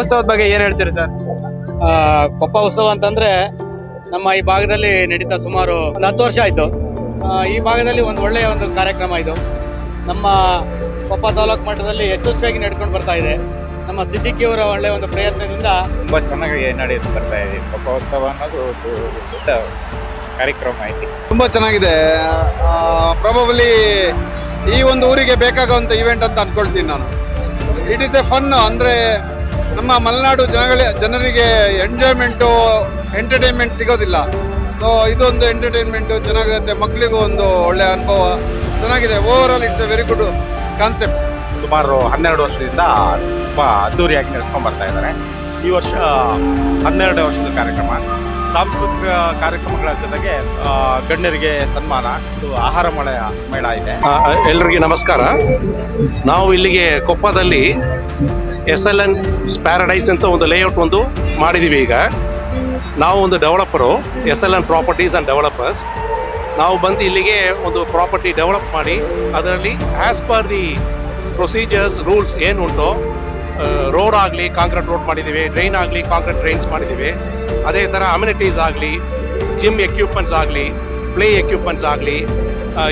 ಉತ್ಸವದ ಬಗ್ಗೆ ಏನ್ ಹೇಳ್ತೀರಿ ಸರ್? ಕೊಪ್ಪ ಉತ್ಸವ ಅಂತಂದ್ರೆ ನಮ್ಮ ಈ ಭಾಗದಲ್ಲಿ ನಡೀತಾ ಸುಮಾರು ಒಂದು 10 ವರ್ಷ ಆಯ್ತು. ಈ ಭಾಗದಲ್ಲಿ ಒಂದು ಒಳ್ಳೆಯ ಒಂದು ಕಾರ್ಯಕ್ರಮ ಇದು. ನಮ್ಮ ಕೊಪ್ಪ ತಾಲೂಕು ಮಟ್ಟದಲ್ಲಿ ಯಶಸ್ವಿಯಾಗಿ ನಡ್ಕೊಂಡು ಬರ್ತಾ ಇದೆ. ನಮ್ಮ ಸಿದ್ದಿಕಿಯವರ ಒಳ್ಳೆಯ ಒಂದು ಪ್ರಯತ್ನದಿಂದ ತುಂಬಾ ಚೆನ್ನಾಗಿ ನಡೆಯುತ್ತೆ ಬರ್ತಾ ಇದೆ. ಕೊಪ್ಪ ಉತ್ಸವ ಅನ್ನೋದು ದೊಡ್ಡ ಕಾರ್ಯಕ್ರಮ ಐತಿ. ತುಂಬಾ ಚೆನ್ನಾಗಿದೆ. ಪ್ರಾಬಬಲಿ ಈ ಒಂದು ಊರಿಗೆ ಬೇಕಾಗುವಂತ ಇವೆಂಟ್ ಅಂತ ಅನ್ಕೊಳ್ತೀನಿ ನಾನು. It is A fun. ಅಂದ್ರೆ ನಮ್ಮ ಮಲೆನಾಡು ಜನರಿಗೆ ಎಂಜಾಯ್ಮೆಂಟು, ಎಂಟರ್ಟೈನ್ಮೆಂಟ್ ಸಿಗೋದಿಲ್ಲ. ಸೊ ಇದೊಂದು ಎಂಟರ್ಟೈನ್ಮೆಂಟು ಚೆನ್ನಾಗಿರುತ್ತೆ. ಮಕ್ಕಳಿಗೂ ಒಂದು ಒಳ್ಳೆ ಅನುಭವ ಚೆನ್ನಾಗಿದೆ. Over all it's A very good concept. ಸುಮಾರು 12 ವರ್ಷದಿಂದ ತುಂಬಾ ಅದ್ದೂರಿಯಾಗಿ ನಡೆಸ್ಕೊಂಡ್ ಬರ್ತಾ ಇದ್ದಾರೆ. ಈ ವರ್ಷ 12ನೇ ವರ್ಷದ ಕಾರ್ಯಕ್ರಮ. ಸಾಂಸ್ಕೃತಿಕ ಕಾರ್ಯಕ್ರಮಗಳ ಜೊತೆಗೆ ಗಣ್ಯರಿಗೆ ಸನ್ಮಾನ, ಇದು ಆಹಾರ ಮೇಳ ಇದೆ. ಎಲ್ರಿಗೆ ನಮಸ್ಕಾರ. ನಾವು ಇಲ್ಲಿಗೆ ಕೊಪ್ಪದಲ್ಲಿ SLN ಪ್ಯಾರಡೈಸ್ ಅಂತ ಒಂದು ಲೇಔಟ್ ಒಂದು ಮಾಡಿದ್ದೀವಿ. ಈಗ ನಾವು ಒಂದು developer, SLN properties and developers. ನಾವು ಬಂದು ಇಲ್ಲಿಗೆ ಒಂದು ಪ್ರಾಪರ್ಟಿ ಡೆವಲಪ್ ಮಾಡಿ ಅದರಲ್ಲಿ as per the procedures rules ಏನುಂಟು, ರೋಡ್ ಆಗಲಿ ಕಾಂಕ್ರೀಟ್ ರೋಡ್ ಮಾಡಿದ್ದೀವಿ, ಡ್ರೈನ್ ಆಗಲಿ ಕಾಂಕ್ರೀಟ್ ಡ್ರೈನ್ಸ್ ಮಾಡಿದ್ದೀವಿ. ಅದೇ ಥರ ಅಮ್ಯುನಿಟೀಸ್ ಆಗಲಿ, ಜಿಮ್ ಎಕ್ವಿಪ್ಮೆಂಟ್ಸ್ ಆಗಲಿ, ಪ್ಲೇ ಎಕ್ವಿಪ್ಮೆಂಟ್ಸ್ ಆಗಲಿ,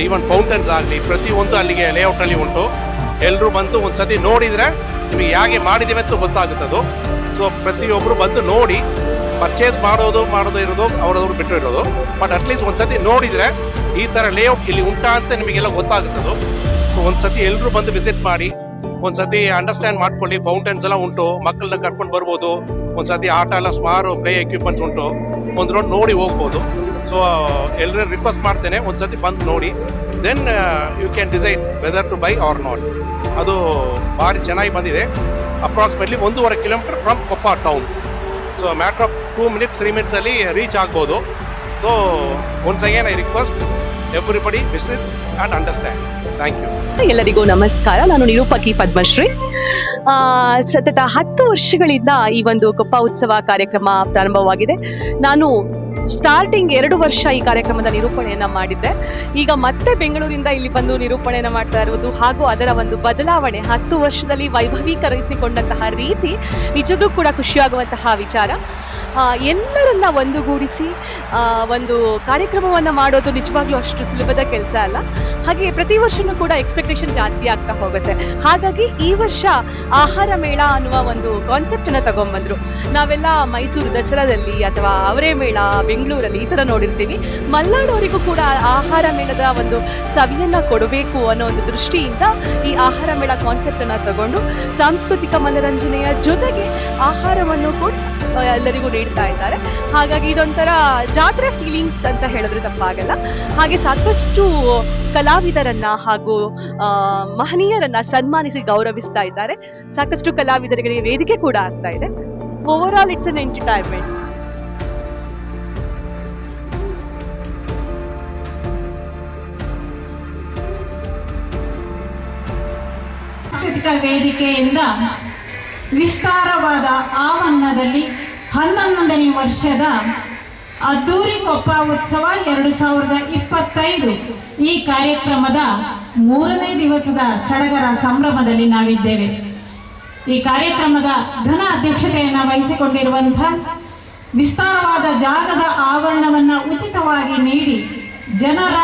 ಈವನ್ ಫೌಂಟನ್ಸ್ ಆಗಲಿ, ಪ್ರತಿಯೊಂದು ಅಲ್ಲಿಗೆ ಲೇಔಟಲ್ಲಿ ಉಂಟು. ಎಲ್ಲರೂ ಬಂದು ಒಂದು ಸತಿ ನೋಡಿದರೆ ನಿಮಗೆ ಹೇಗೆ ಮಾಡಿದ್ದೀವಿ ಅಂತ ಗೊತ್ತಾಗುತ್ತದು. ಸೊ ಪ್ರತಿಯೊಬ್ಬರು ಬಂದು ನೋಡಿ ಪರ್ಚೇಸ್ ಮಾಡೋದು ಇರೋದು ಅವರವರು ಬಿಟ್ಟು ಇರೋದು. ಬಟ್ ಅಟ್ಲೀಸ್ಟ್ ಒಂದು ಸತಿ ನೋಡಿದರೆ ಈ ಥರ ಲೇಔಟ್ ಇಲ್ಲಿ ಉಂಟಾ ಅಂತ ನಿಮಗೆಲ್ಲ ಗೊತ್ತಾಗುತ್ತದು. ಸೊ ಒಂದು ಸತಿ ಎಲ್ಲರೂ ಬಂದು ವಿಸಿಟ್ ಮಾಡಿ ಒಂದು ಸತಿ ಅಂಡರ್ಸ್ಟ್ಯಾಂಡ್ ಮಾಡ್ಕೊಳ್ಳಿ. ಫೌಂಟನ್ಸ್ ಎಲ್ಲ ಉಂಟು, ಮಕ್ಕಳನ್ನ ಕರ್ಕೊಂಡು ಬರ್ಬೋದು. ಒಂದು ಸತಿ ಆಟ ಎಲ್ಲ ಸುಮಾರು ಪ್ಲೇ ಎಕ್ವಿಪ್ಮೆಂಟ್ಸ್ ಉಂಟು, ಒಂದು ರೌಂಡ್ ನೋಡಿ ಹೋಗ್ಬೋದು. ಸೊ ಎಲ್ಲರೂ ರಿಕ್ವೆಸ್ಟ್ ಮಾಡ್ತೇನೆ, ಒಂದು ಸತಿ ಬಂದು ನೋಡಿ, then you can decide whether to buy or not. ಅದು ಭಾರಿ ಚೆನ್ನಾಗಿ ಬಂದಿದೆ. Approximately 1.5 kilometre from Koppa town. So matter of 2 minutes 3 ಮಿನಿಟ್ಸಲ್ಲಿ ರೀಚ್ ಆಗ್ಬೋದು. So once again I request everybody visit and understand. Thank you. ಎಲ್ಲರಿಗೂ ನಮಸ್ಕಾರ. ನಾನು ನಿರೂಪಕಿ ಪದ್ಮಶ್ರೀ. ಸತತ 10 ವರ್ಷಗಳಿಂದ ಈ ಒಂದು ಕೊಪ್ಪ ಉತ್ಸವ ಕಾರ್ಯಕ್ರಮ ಪ್ರಾರಂಭವಾಗಿದೆ. ನಾನು ಸ್ಟಾರ್ಟಿಂಗ್ 2 ವರ್ಷ ಈ ಕಾರ್ಯಕ್ರಮದ ನಿರೂಪಣೆಯನ್ನು ಮಾಡಿದ್ದೆ. ಈಗ ಮತ್ತೆ ಬೆಂಗಳೂರಿಂದ ಇಲ್ಲಿ ಬಂದು ನಿರೂಪಣೆಯನ್ನು ಮಾಡ್ತಾ ಇರುವುದು ಹಾಗೂ ಅದರ ಒಂದು ಬದಲಾವಣೆ 10 ವರ್ಷದಲ್ಲಿ ವೈಭವೀಕರಿಸಿಕೊಂಡಂತಹ ರೀತಿ ನಿಜಕ್ಕೂ ಕೂಡ ಖುಷಿಯಾಗುವಂತಹ ವಿಚಾರ. ಎಲ್ಲರನ್ನ ಒಂದುಗೂಡಿಸಿ ಒಂದು ಕಾರ್ಯಕ್ರಮವನ್ನು ಮಾಡೋದು ನಿಜವಾಗ್ಲೂ ಅಷ್ಟು ಸುಲಭದ ಕೆಲಸ ಅಲ್ಲ. ಹಾಗೆ ಪ್ರತಿ ವರ್ಷನೂ ಕೂಡ ಎಕ್ಸ್ಪೆಕ್ಟೇಷನ್ ಜಾಸ್ತಿ ಆಗ್ತಾ ಹೋಗುತ್ತೆ. ಹಾಗಾಗಿ ಈ ವರ್ಷ ಆಹಾರ ಮೇಳ ಅನ್ನುವ ಒಂದು ಕಾನ್ಸೆಪ್ಟನ್ನು ತಗೊಂಡ್ಬಂದರು. ನಾವೆಲ್ಲ ಮೈಸೂರು ದಸರಾದಲ್ಲಿ ಅಥವಾ ಅವರೇ ಮೇಳ ಬೆಂಗಳೂರಲ್ಲಿ ಈ ಥರ ನೋಡಿರ್ತೀವಿ. ಮಲೆನಾಡವರಿಗೂ ಕೂಡ ಆಹಾರ ಮೇಳದ ಒಂದು ಸವಿಯನ್ನು ಕೊಡಬೇಕು ಅನ್ನೋ ಒಂದು ದೃಷ್ಟಿಯಿಂದ ಈ ಆಹಾರ ಮೇಳ ಕಾನ್ಸೆಪ್ಟನ್ನು ತಗೊಂಡು ಸಾಂಸ್ಕೃತಿಕ ಮನರಂಜನೆಯ ಜೊತೆಗೆ ಆಹಾರವನ್ನು ಕೂಡ ಎಲ್ಲರಿಗೂ ನೀಡ್ತಾ ಇದ್ದಾರೆ. ಹಾಗಾಗಿ ಇದೊಂಥರ ಜಾತ್ರೆ ಫೀಲಿಂಗ್ಸ್ ಅಂತ ಹೇಳಿದ್ರೆ ತಪ್ಪಾಗಲ್ಲ. ಹಾಗೆ ಸಾಕಷ್ಟು ಕಲಾವಿದರನ್ನ ಹಾಗೂ ಮಹನೀಯರನ್ನ ಸನ್ಮಾನಿಸಿ ಗೌರವಿಸ್ತಾ ಇದ್ದಾರೆ. ಸಾಕಷ್ಟು ಕಲಾವಿದರಿಗೆ ವೇದಿಕೆ ಕೂಡ ಆಗ್ತಾ ಇದೆ. Over all it's an entertainment. ಸಾಂಸ್ಕೃತಿಕ ವೇದಿಕೆಯಿಂದ ವಿಸ್ತಾರವಾದ ಆವರಣದಲ್ಲಿ 11ನೇ ವರ್ಷದ ಅದ್ದೂರಿ ಕೊಪ್ಪ ಉತ್ಸವ 2025 ಈ ಕಾರ್ಯಕ್ರಮದ 3ನೇ ದಿವಸದ ಸಡಗರ ಸಂಭ್ರಮದಲ್ಲಿ ನಾವಿದ್ದೇವೆ. ಈ ಕಾರ್ಯಕ್ರಮದ ಘನ ಅಧ್ಯಕ್ಷತೆಯನ್ನು ವಹಿಸಿಕೊಂಡಿರುವಂತಹ ವಿಸ್ತಾರವಾದ ಜಾಗದ ಆವರಣವನ್ನು ಉಚಿತವಾಗಿ ನೀಡಿ ಜನರ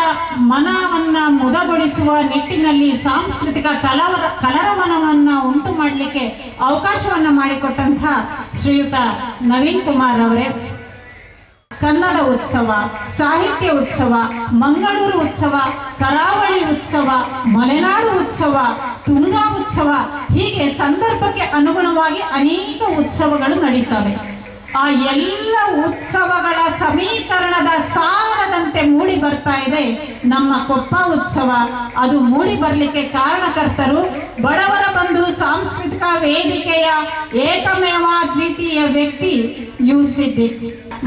ಮನವನ್ನು ಮುದಗೊಳಿಸುವ ನಿಟ್ಟಿನಲ್ಲಿ ಸಾಂಸ್ಕೃತಿಕ ಕಲರವನವನ್ನು ಉಂಟು ಮಾಡಲಿಕ್ಕೆ ಅವಕಾಶವನ್ನು ಮಾಡಿಕೊಟ್ಟಂತಹ ಶ್ರೀಯುತ ನವೀನ್ ಕುಮಾರ್ ಅವರೇ, ಕನ್ನಡ ಉತ್ಸವ, ಸಾಹಿತ್ಯ ಉತ್ಸವ, ಮಂಗಳೂರು ಉತ್ಸವ, ಕರಾವಳಿ ಉತ್ಸವ, ಮಲೆನಾಡು ಉತ್ಸವ, ತುಂಗಾ ಉತ್ಸವ, ಹೀಗೆ ಸಂದರ್ಭಕ್ಕೆ ಅನುಗುಣವಾಗಿ ಅನೇಕ ಉತ್ಸವಗಳು ನಡೀತವೆ. ಆ ಎಲ್ಲ ಉತ್ಸವಗಳ ಸಮೀಕರಣದ ಸಾರದಂತೆ ಮೂಡಿ ಬರ್ತಾ ಇದೆ ನಮ್ಮ ಕೊಪ್ಪ ಉತ್ಸವ. ಅದು ಮೂಡಿ ಬರಲಿಕ್ಕೆ ಕಾರಣಕರ್ತರು ಬಡವರ ಬಂಧು ಸಾಂಸ್ಕೃತಿಕ ವೇದಿಕೆಯ ಏಕಮೇವ ದ್ವಿತೀಯ ವ್ಯಕ್ತಿ UCD.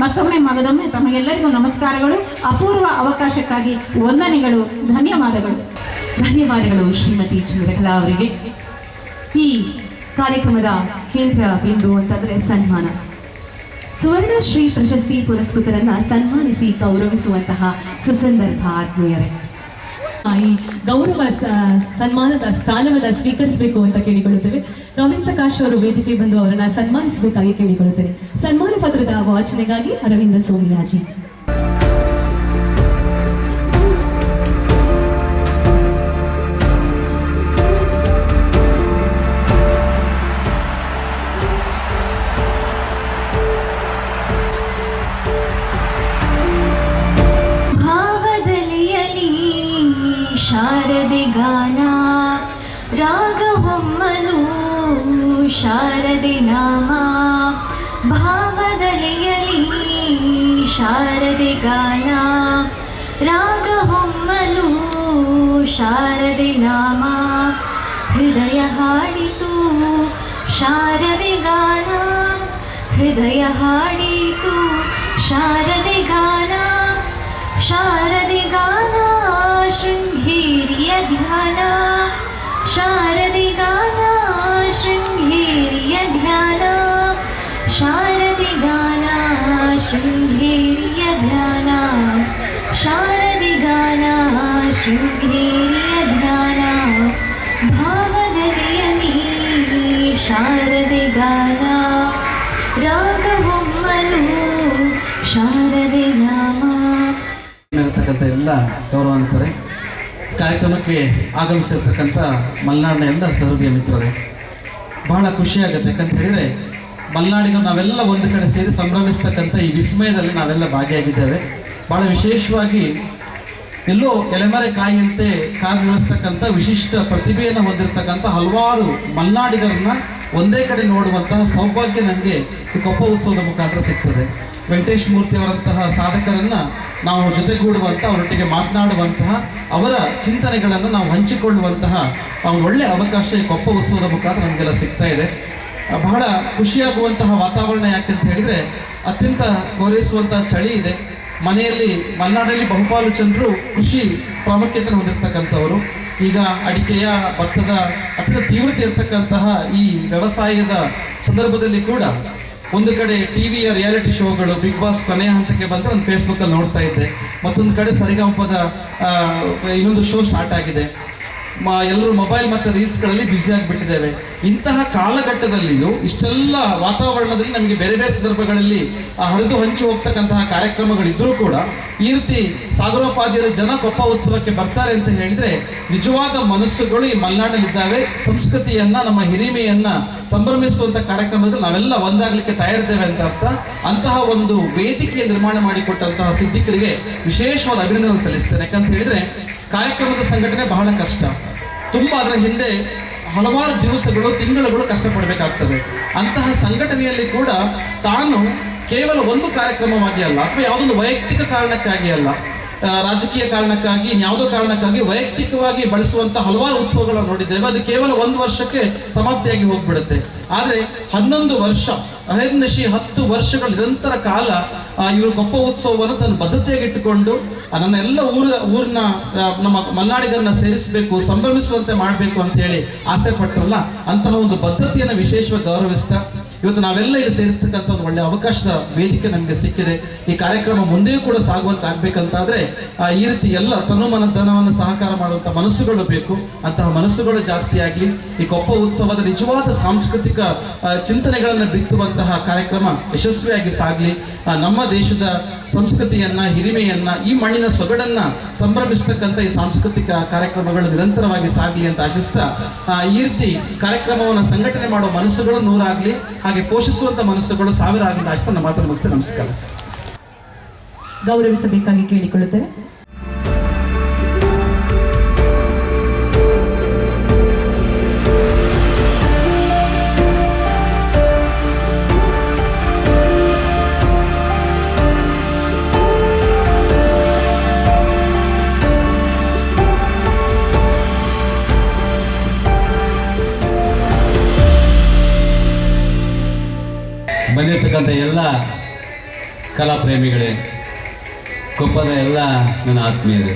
ಮತ್ತೊಮ್ಮೆ ಮಗದೊಮ್ಮೆ ತಮಗೆಲ್ಲರಿಗೂ ನಮಸ್ಕಾರಗಳು. ಅಪೂರ್ವ ಅವಕಾಶಕ್ಕಾಗಿ ವಂದನೆಗಳು, ಧನ್ಯವಾದಗಳು. ಧನ್ಯವಾದಗಳು ಶ್ರೀಮತಿ ಚಂದ್ರಕಲಾ ಅವರಿಗೆ. ಈ ಕಾರ್ಯಕ್ರಮದ ಕೇಂದ್ರ ಬಿಂದು ಅಂತಂದ್ರೆ ಸನ್ಮಾನ. ಸುವರ್ಣ ಶ್ರೀ ಪ್ರಶಸ್ತಿ ಪುರಸ್ಕೃತರನ್ನ ಸನ್ಮಾನಿಸಿ ಗೌರವಿಸುವಂತಹ ಸುಸಂದರ್ಭ ಆತ್ಮೀಯರೇ. ಈ ಗೌರವ ಸನ್ಮಾನದ ಸ್ಥಾನವನ್ನು ಸ್ವೀಕರಿಸಬೇಕು ಅಂತ ಕೇಳಿಕೊಳ್ಳುತ್ತೇವೆ. ರವೀಂದ್ರ ಪ್ರಕಾಶ್ ಅವರು ವೇದಿಕೆ ಬಂದು ಅವರನ್ನ ಸನ್ಮಾನಿಸಬೇಕಾಗಿ ಕೇಳಿಕೊಳ್ಳುತ್ತೇವೆ. ಸನ್ಮಾನ ಪತ್ರದ ವಾಚನೆಗಾಗಿ ಅರವಿಂದ ಸೋಮಿಯಾಜಿ. ಶಾರದೆ ಗಾನ ರಾಗವೊಮ್ಮಲು ಶಾರದೆ ನಾಮ ಭಾವದಲೆಯಲಿ ಶಾರದೆ ಗಾನ ರಾಗವೊಮ್ಮಲು ಶಾರದೆ ನಾಮ ಹೃದಯ ಹಾಡಿತು ಶಾರದೆ ಗಾನ ಹೃದಯ ಹಾಡಿತು ಶಾರದೆ ಗಾನ ಶಾರದೆ ಗಾನ ಶೃಂಗೇರಿಯ ಧ್ಯಾನ ಶಾರದೆ ಗಾನ ಶೃಂಗೇರಿಯ ಧ್ಯಾನ ಶಾರದೆ ಗಾನ ಶೃಂಗೇರಿಯ ಧ್ಯಾನ ಶಾರದೆ ಗಾನ ಶೃಂಗೇರಿಯ ಧ್ಯಾನ ಭಾವದಲೆಯಲಿ ಶಾರದೆ ಗಾನ ರಾಗವೊಮ್ಮಲು ಶಾರದೆ ನಾಮ. ಇರತಕ್ಕಂಥ ಎಲ್ಲ ಗೌರವಾನ್ವಿತರೆ, ಕಾರ್ಯಕ್ರಮಕ್ಕೆ ಆಗಮಿಸಿರ್ತಕ್ಕಂಥ ಮಲೆನಾಡಿನ ಎಲ್ಲ ಸಹೃದಯ ಮಿತ್ರರೇ, ಬಹಳ ಖುಷಿಯಾಗುತ್ತೆ. ಯಾಕಂತ ಹೇಳಿದರೆ ಮಲೆನಾಡಿನ ನಾವೆಲ್ಲ ಒಂದು ಕಡೆ ಸೇರಿ ಸಂಭ್ರಮಿಸ್ತಕ್ಕಂಥ ಈ ವಿಸ್ಮಯದಲ್ಲಿ ನಾವೆಲ್ಲ ಭಾಗಿಯಾಗಿದ್ದೇವೆ. ಭಾಳ ವಿಶೇಷವಾಗಿ ಎಲ್ಲೋ ಎಲೆಮರೆ ಕಾಯಿಯಂತೆ ಕಾರ್ಯನಿರ್ವಹಿಸ್ತಕ್ಕಂಥ ವಿಶಿಷ್ಟ ಪ್ರತಿಭೆಯನ್ನು ಹೊಂದಿರತಕ್ಕಂಥ ಹಲವಾರು ಮಲೆನಾಡಿಗರನ್ನ ಒಂದೇ ಕಡೆ ನೋಡುವಂತಹ ಸೌಭಾಗ್ಯ ನನಗೆ ಈ ಕೊಪ್ಪ ಉತ್ಸವದ ಮುಖಾಂತರ ಸಿಗ್ತದೆ. ವೆಂಕಟೇಶ್ ಮೂರ್ತಿ ಅವರಂತಹ ಸಾಧಕರನ್ನ ನಾವು ಜೊತೆಗೂಡುವಂಥ, ಅವರೊಟ್ಟಿಗೆ ಮಾತನಾಡುವಂತಹ, ಅವರ ಚಿಂತನೆಗಳನ್ನು ನಾವು ಹಂಚಿಕೊಳ್ಳುವಂತಹ ಒಂದು ಒಳ್ಳೆಯ ಅವಕಾಶ ಈ ಕೊಪ್ಪ ಉತ್ಸವದ ಮುಖಾಂತರ ನಮಗೆಲ್ಲ ಸಿಗ್ತಾ ಇದೆ. ಬಹಳ ಖುಷಿಯಾಗುವಂತಹ ವಾತಾವರಣ. ಯಾಕೆಂತ ಹೇಳಿದರೆ ಅತ್ಯಂತ ಗೌರವಿಸುವಂತಹ ಚಳಿ ಇದೆ. ಮನೆಯಲ್ಲಿ ಮಲೆನಾಡಲ್ಲಿ ಬಹುಪಾಲು ಜನರು ಕೃಷಿ ಪ್ರಾಮುಖ್ಯತೆ ಹೊಂದಿರತಕ್ಕಂಥವರು. ಈಗ ಅಡಿಕೆಯ, ಭತ್ತದ ಅತ್ಯಂತ ತೀವ್ರತೆ ಇರತಕ್ಕಂತಹ ಈ ವ್ಯವಸಾಯದ ಸಂದರ್ಭದಲ್ಲಿ ಕೂಡ ಒಂದು ಕಡೆ ಟಿವಿಯ ರಿಯಾಲಿಟಿ ಶೋಗಳು, ಬಿಗ್ ಬಾಸ್ ಕೊನೆಯ ಹಂತಕ್ಕೆ ಬಂದರೆ ನಾನು ಫೇಸ್ಬುಕ್ಕಲ್ಲಿ ನೋಡ್ತಾ ಇದ್ದೆ. ಮತ್ತೊಂದು ಕಡೆ ಸರಿಗಮಪದ ಇನ್ನೊಂದು ಶೋ ಸ್ಟಾರ್ಟ್ ಆಗಿದೆ. ಎಲ್ಲರೂ ಮೊಬೈಲ್ ಮತ್ತು ರೀಲ್ಸ್ಗಳಲ್ಲಿ ಬ್ಯುಸಿ ಆಗಿಬಿಟ್ಟಿದ್ದೇವೆ. ಇಂತಹ ಕಾಲಘಟ್ಟದಲ್ಲಿಯೂ ಇಷ್ಟೆಲ್ಲ ವಾತಾವರಣದಲ್ಲಿ ನಮಗೆ ಬೇರೆ ಬೇರೆ ಸಂದರ್ಭಗಳಲ್ಲಿ ಹರಿದು ಹಂಚಿ ಹೋಗ್ತಕ್ಕಂತಹ ಕಾರ್ಯಕ್ರಮಗಳಿದ್ರೂ ಕೂಡ ಈ ರೀತಿ ಸಾಗರೋಪಾಧ್ಯಾಯರ ಜನ ಕೊಪ್ಪ ಉತ್ಸವಕ್ಕೆ ಬರ್ತಾರೆ ಅಂತ ಹೇಳಿದರೆ ನಿಜವಾದ ಮನಸ್ಸುಗಳು ಈ ಮಲೆನಾಡಲ್ಲಿದ್ದಾವೆ. ಸಂಸ್ಕೃತಿಯನ್ನ, ನಮ್ಮ ಹಿರಿಮೆಯನ್ನ ಸಂಭ್ರಮಿಸುವಂಥ ಕಾರ್ಯಕ್ರಮದಲ್ಲಿ ನಾವೆಲ್ಲ ಒಂದಾಗಲಿಕ್ಕೆ ತಯಾರಿದ್ದೇವೆ ಅಂತ ಅರ್ಥ. ಅಂತಹ ಒಂದು ವೇದಿಕೆ ನಿರ್ಮಾಣ ಮಾಡಿಕೊಟ್ಟಂತಹ ಸಿದ್ಧಿಕರಿಗೆ ವಿಶೇಷವಾದ ಅಭಿನಂದನೆ ಸಲ್ಲಿಸ್ತೇನೆ. ಯಾಕಂತ ಹೇಳಿದರೆ ಕಾರ್ಯಕ್ರಮದ ಸಂಘಟನೆ ಬಹಳ ಕಷ್ಟ. ತುಂಬ ಅದರ ಹಿಂದೆ ಹಲವಾರು ದಿವಸಗಳು, ತಿಂಗಳುಗಳು ಕಷ್ಟಪಡಬೇಕಾಗ್ತದೆ. ಅಂತಹ ಸಂಘಟನೆಯಲ್ಲಿ ಕೂಡ ತಾನು ಕೇವಲ ಒಂದು ಕಾರ್ಯಕ್ರಮವಾಗಿ ಅಲ್ಲ, ಅಥವಾ ಯಾವುದೊಂದು ವೈಯಕ್ತಿಕ ಕಾರಣಕ್ಕಾಗಿ ಅಲ್ಲ, ರಾಜಕೀಯ ಕಾರಣಕ್ಕಾಗಿ, ಯಾವುದೋ ಕಾರಣಕ್ಕಾಗಿ ವೈಯಕ್ತಿಕವಾಗಿ ಬಳಸುವಂಥ ಹಲವಾರು ಉತ್ಸವಗಳನ್ನು ನೋಡಿದ್ದೇವೆ. ಅದು ಕೇವಲ ಒಂದು ವರ್ಷಕ್ಕೆ ಸಮಾಪ್ತಿಯಾಗಿ ಹೋಗ್ಬಿಡುತ್ತೆ. ಆದರೆ 11 ವರ್ಷ, ಅಹರ್ನಿಶಿ 10 ವರ್ಷಗಳ ನಿರಂತರ ಕಾಲ ಇವರು ಕೊಪ್ಪ ಉತ್ಸವವನ್ನು ತನ್ನ ಬದ್ಧತೆಯಾಗಿಟ್ಟುಕೊಂಡು ನನ್ನ ಎಲ್ಲ ಊರಿನ ನಮ್ಮ ಮಲೆನಾಡಿಗರನ್ನ ಸೇರಿಸಬೇಕು, ಸಂಭ್ರಮಿಸುವಂತೆ ಮಾಡಬೇಕು ಅಂತ ಹೇಳಿ ಆಸೆ ಪಟ್ಟರಲ್ಲ, ಅಂತಹ ಒಂದು ಬದ್ಧತೆಯನ್ನು ವಿಶೇಷವಾಗಿ ಗೌರವಿಸ್ತಾ ಇವತ್ತು ನಾವೆಲ್ಲ ಇಲ್ಲಿ ಸೇರಿರ್ತಕ್ಕಂಥ ಒಂದು ಒಳ್ಳೆಯ ಅವಕಾಶದ ವೇದಿಕೆ ನಮಗೆ ಸಿಕ್ಕಿದೆ. ಈ ಕಾರ್ಯಕ್ರಮ ಮುಂದೆಯೂ ಕೂಡ ಸಾಗುವಂತೆ ಆಗ್ಬೇಕಂತಾದ್ರೆ ಈ ರೀತಿ ಎಲ್ಲ ತನುಮನ ಧನವನ್ನು ಸಹಕಾರ ಮಾಡುವಂಥ ಮನಸ್ಸುಗಳು ಬೇಕು. ಅಂತಹ ಮನಸ್ಸುಗಳು ಜಾಸ್ತಿ ಆಗಲಿ. ಈ ಕೊಪ್ಪ ಉತ್ಸವದ ನಿಜವಾದ ಸಾಂಸ್ಕೃತಿಕ ಚಿಂತನೆಗಳನ್ನು ಬಿತ್ತುವಂತಹ ಕಾರ್ಯಕ್ರಮ ಯಶಸ್ವಿಯಾಗಿ ಸಾಗಲಿ. ನಮ್ಮ ದೇಶದ ಸಂಸ್ಕೃತಿಯನ್ನ, ಹಿರಿಮೆಯನ್ನ, ಈ ಮಣ್ಣಿನ ಸೊಗಡನ್ನ ಸಂಭ್ರಮಿಸ್ತಕ್ಕಂಥ ಈ ಸಾಂಸ್ಕೃತಿಕ ಕಾರ್ಯಕ್ರಮಗಳು ನಿರಂತರವಾಗಿ ಸಾಗಲಿ ಅಂತ ಆಶಿಸ್ತಾ ಈ ರೀತಿ ಕಾರ್ಯಕ್ರಮವನ್ನು ಸಂಘಟನೆ ಮಾಡುವ ಮನಸ್ಸುಗಳು 100 ಆಗಲಿ, ಹಾಗೆ ಪೋಷಿಸುವಂತ ಮನಸ್ಸುಗಳು 1000 ಆಗಲಿ ಅಂತ ಆಶಿಸ್ತಾ ನಮ್ಮ ಮಾತನ್ನು ಮುಗಿಸ್ತೇನೆ. ನಮಸ್ಕಾರ. ಗೌರವಿಸಬೇಕಾಗಿ ಕೇಳಿಕೊಳ್ಳುತ್ತೇವೆ. ಬಂದಿರತಕ್ಕಂಥ ಎಲ್ಲ ಕಲಾಪ್ರೇಮಿಗಳೇ, ಕೊಪ್ಪದ ಎಲ್ಲ ನನ್ನ ಆತ್ಮೀಯರೇ,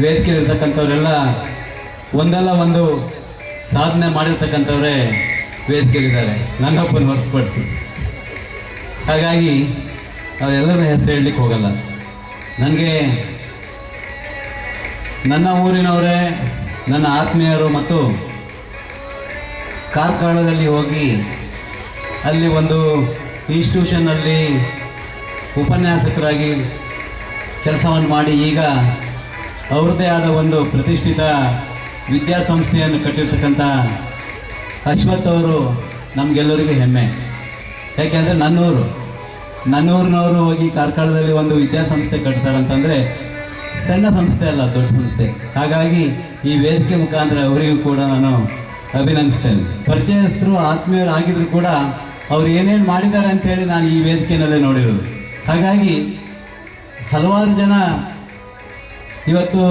ವೇದಿಕೆಯಲ್ಲಿರ್ತಕ್ಕಂಥವರೆಲ್ಲ ಒಂದಲ್ಲ ಒಂದು ಸಾಧನೆ ಮಾಡಿರ್ತಕ್ಕಂಥವರೇ ವೇದಿಕೆಯಲ್ಲಿದ್ದಾರೆ, ನನ್ನೊಬ್ಬನ ಹೊರತುಪಡಿಸಿ. ಹಾಗಾಗಿ ಅವರೆಲ್ಲರ ಹೆಸರು ಹೇಳಲಿಕ್ಕೆ ಹೋಗಲ್ಲ. ನನಗೆ ನನ್ನ ಊರಿನವರೇ, ನನ್ನ ಆತ್ಮೀಯರು ಮತ್ತು ಕಾರ್ಕಳದಲ್ಲಿ ಹೋಗಿ ಅಲ್ಲಿ ಒಂದು ಇನ್ಸ್ಟಿಟ್ಯೂಷನ್ನಲ್ಲಿ ಉಪನ್ಯಾಸಕರಾಗಿ ಕೆಲಸವನ್ನು ಮಾಡಿ ಈಗ ಅವ್ರದ್ದೇ ಆದ ಒಂದು ಪ್ರತಿಷ್ಠಿತ ವಿದ್ಯಾಸಂಸ್ಥೆಯನ್ನು ಕಟ್ಟಿರ್ತಕ್ಕಂಥ ಅಶ್ವಥ್ ಅವರು ನಮಗೆಲ್ಲರಿಗೂ ಹೆಮ್ಮೆ. ಯಾಕೆಂದರೆ ನನ್ನೂರಿನವರು ಹೋಗಿ ಕಾರ್ಕಳದಲ್ಲಿ ಒಂದು ವಿದ್ಯಾಸಂಸ್ಥೆ ಕಟ್ತಾರಂತಂದರೆ ಸಣ್ಣ ಸಂಸ್ಥೆ ಅಲ್ಲ, ದೊಡ್ಡ ಸಂಸ್ಥೆ. ಹಾಗಾಗಿ ಈ ವೇದಿಕೆ ಮುಖಾಂತರ ಅವರಿಗೂ ಕೂಡ ನಾನು ಅಭಿನಂದಿಸ್ತೇನೆ. ಪರಿಚಯಸ್ಥರು ಆತ್ಮೀಯರು ಆಗಿದ್ರು ಕೂಡ ಅವ್ರು ಏನೇನು ಮಾಡಿದ್ದಾರೆ ಅಂತೇಳಿ ನಾನು ಈ ವೇದಿಕೆಯಲ್ಲೇ ನೋಡಿರೋದು. ಹಾಗಾಗಿ ಹಲವಾರು ಜನ ಇವತ್ತು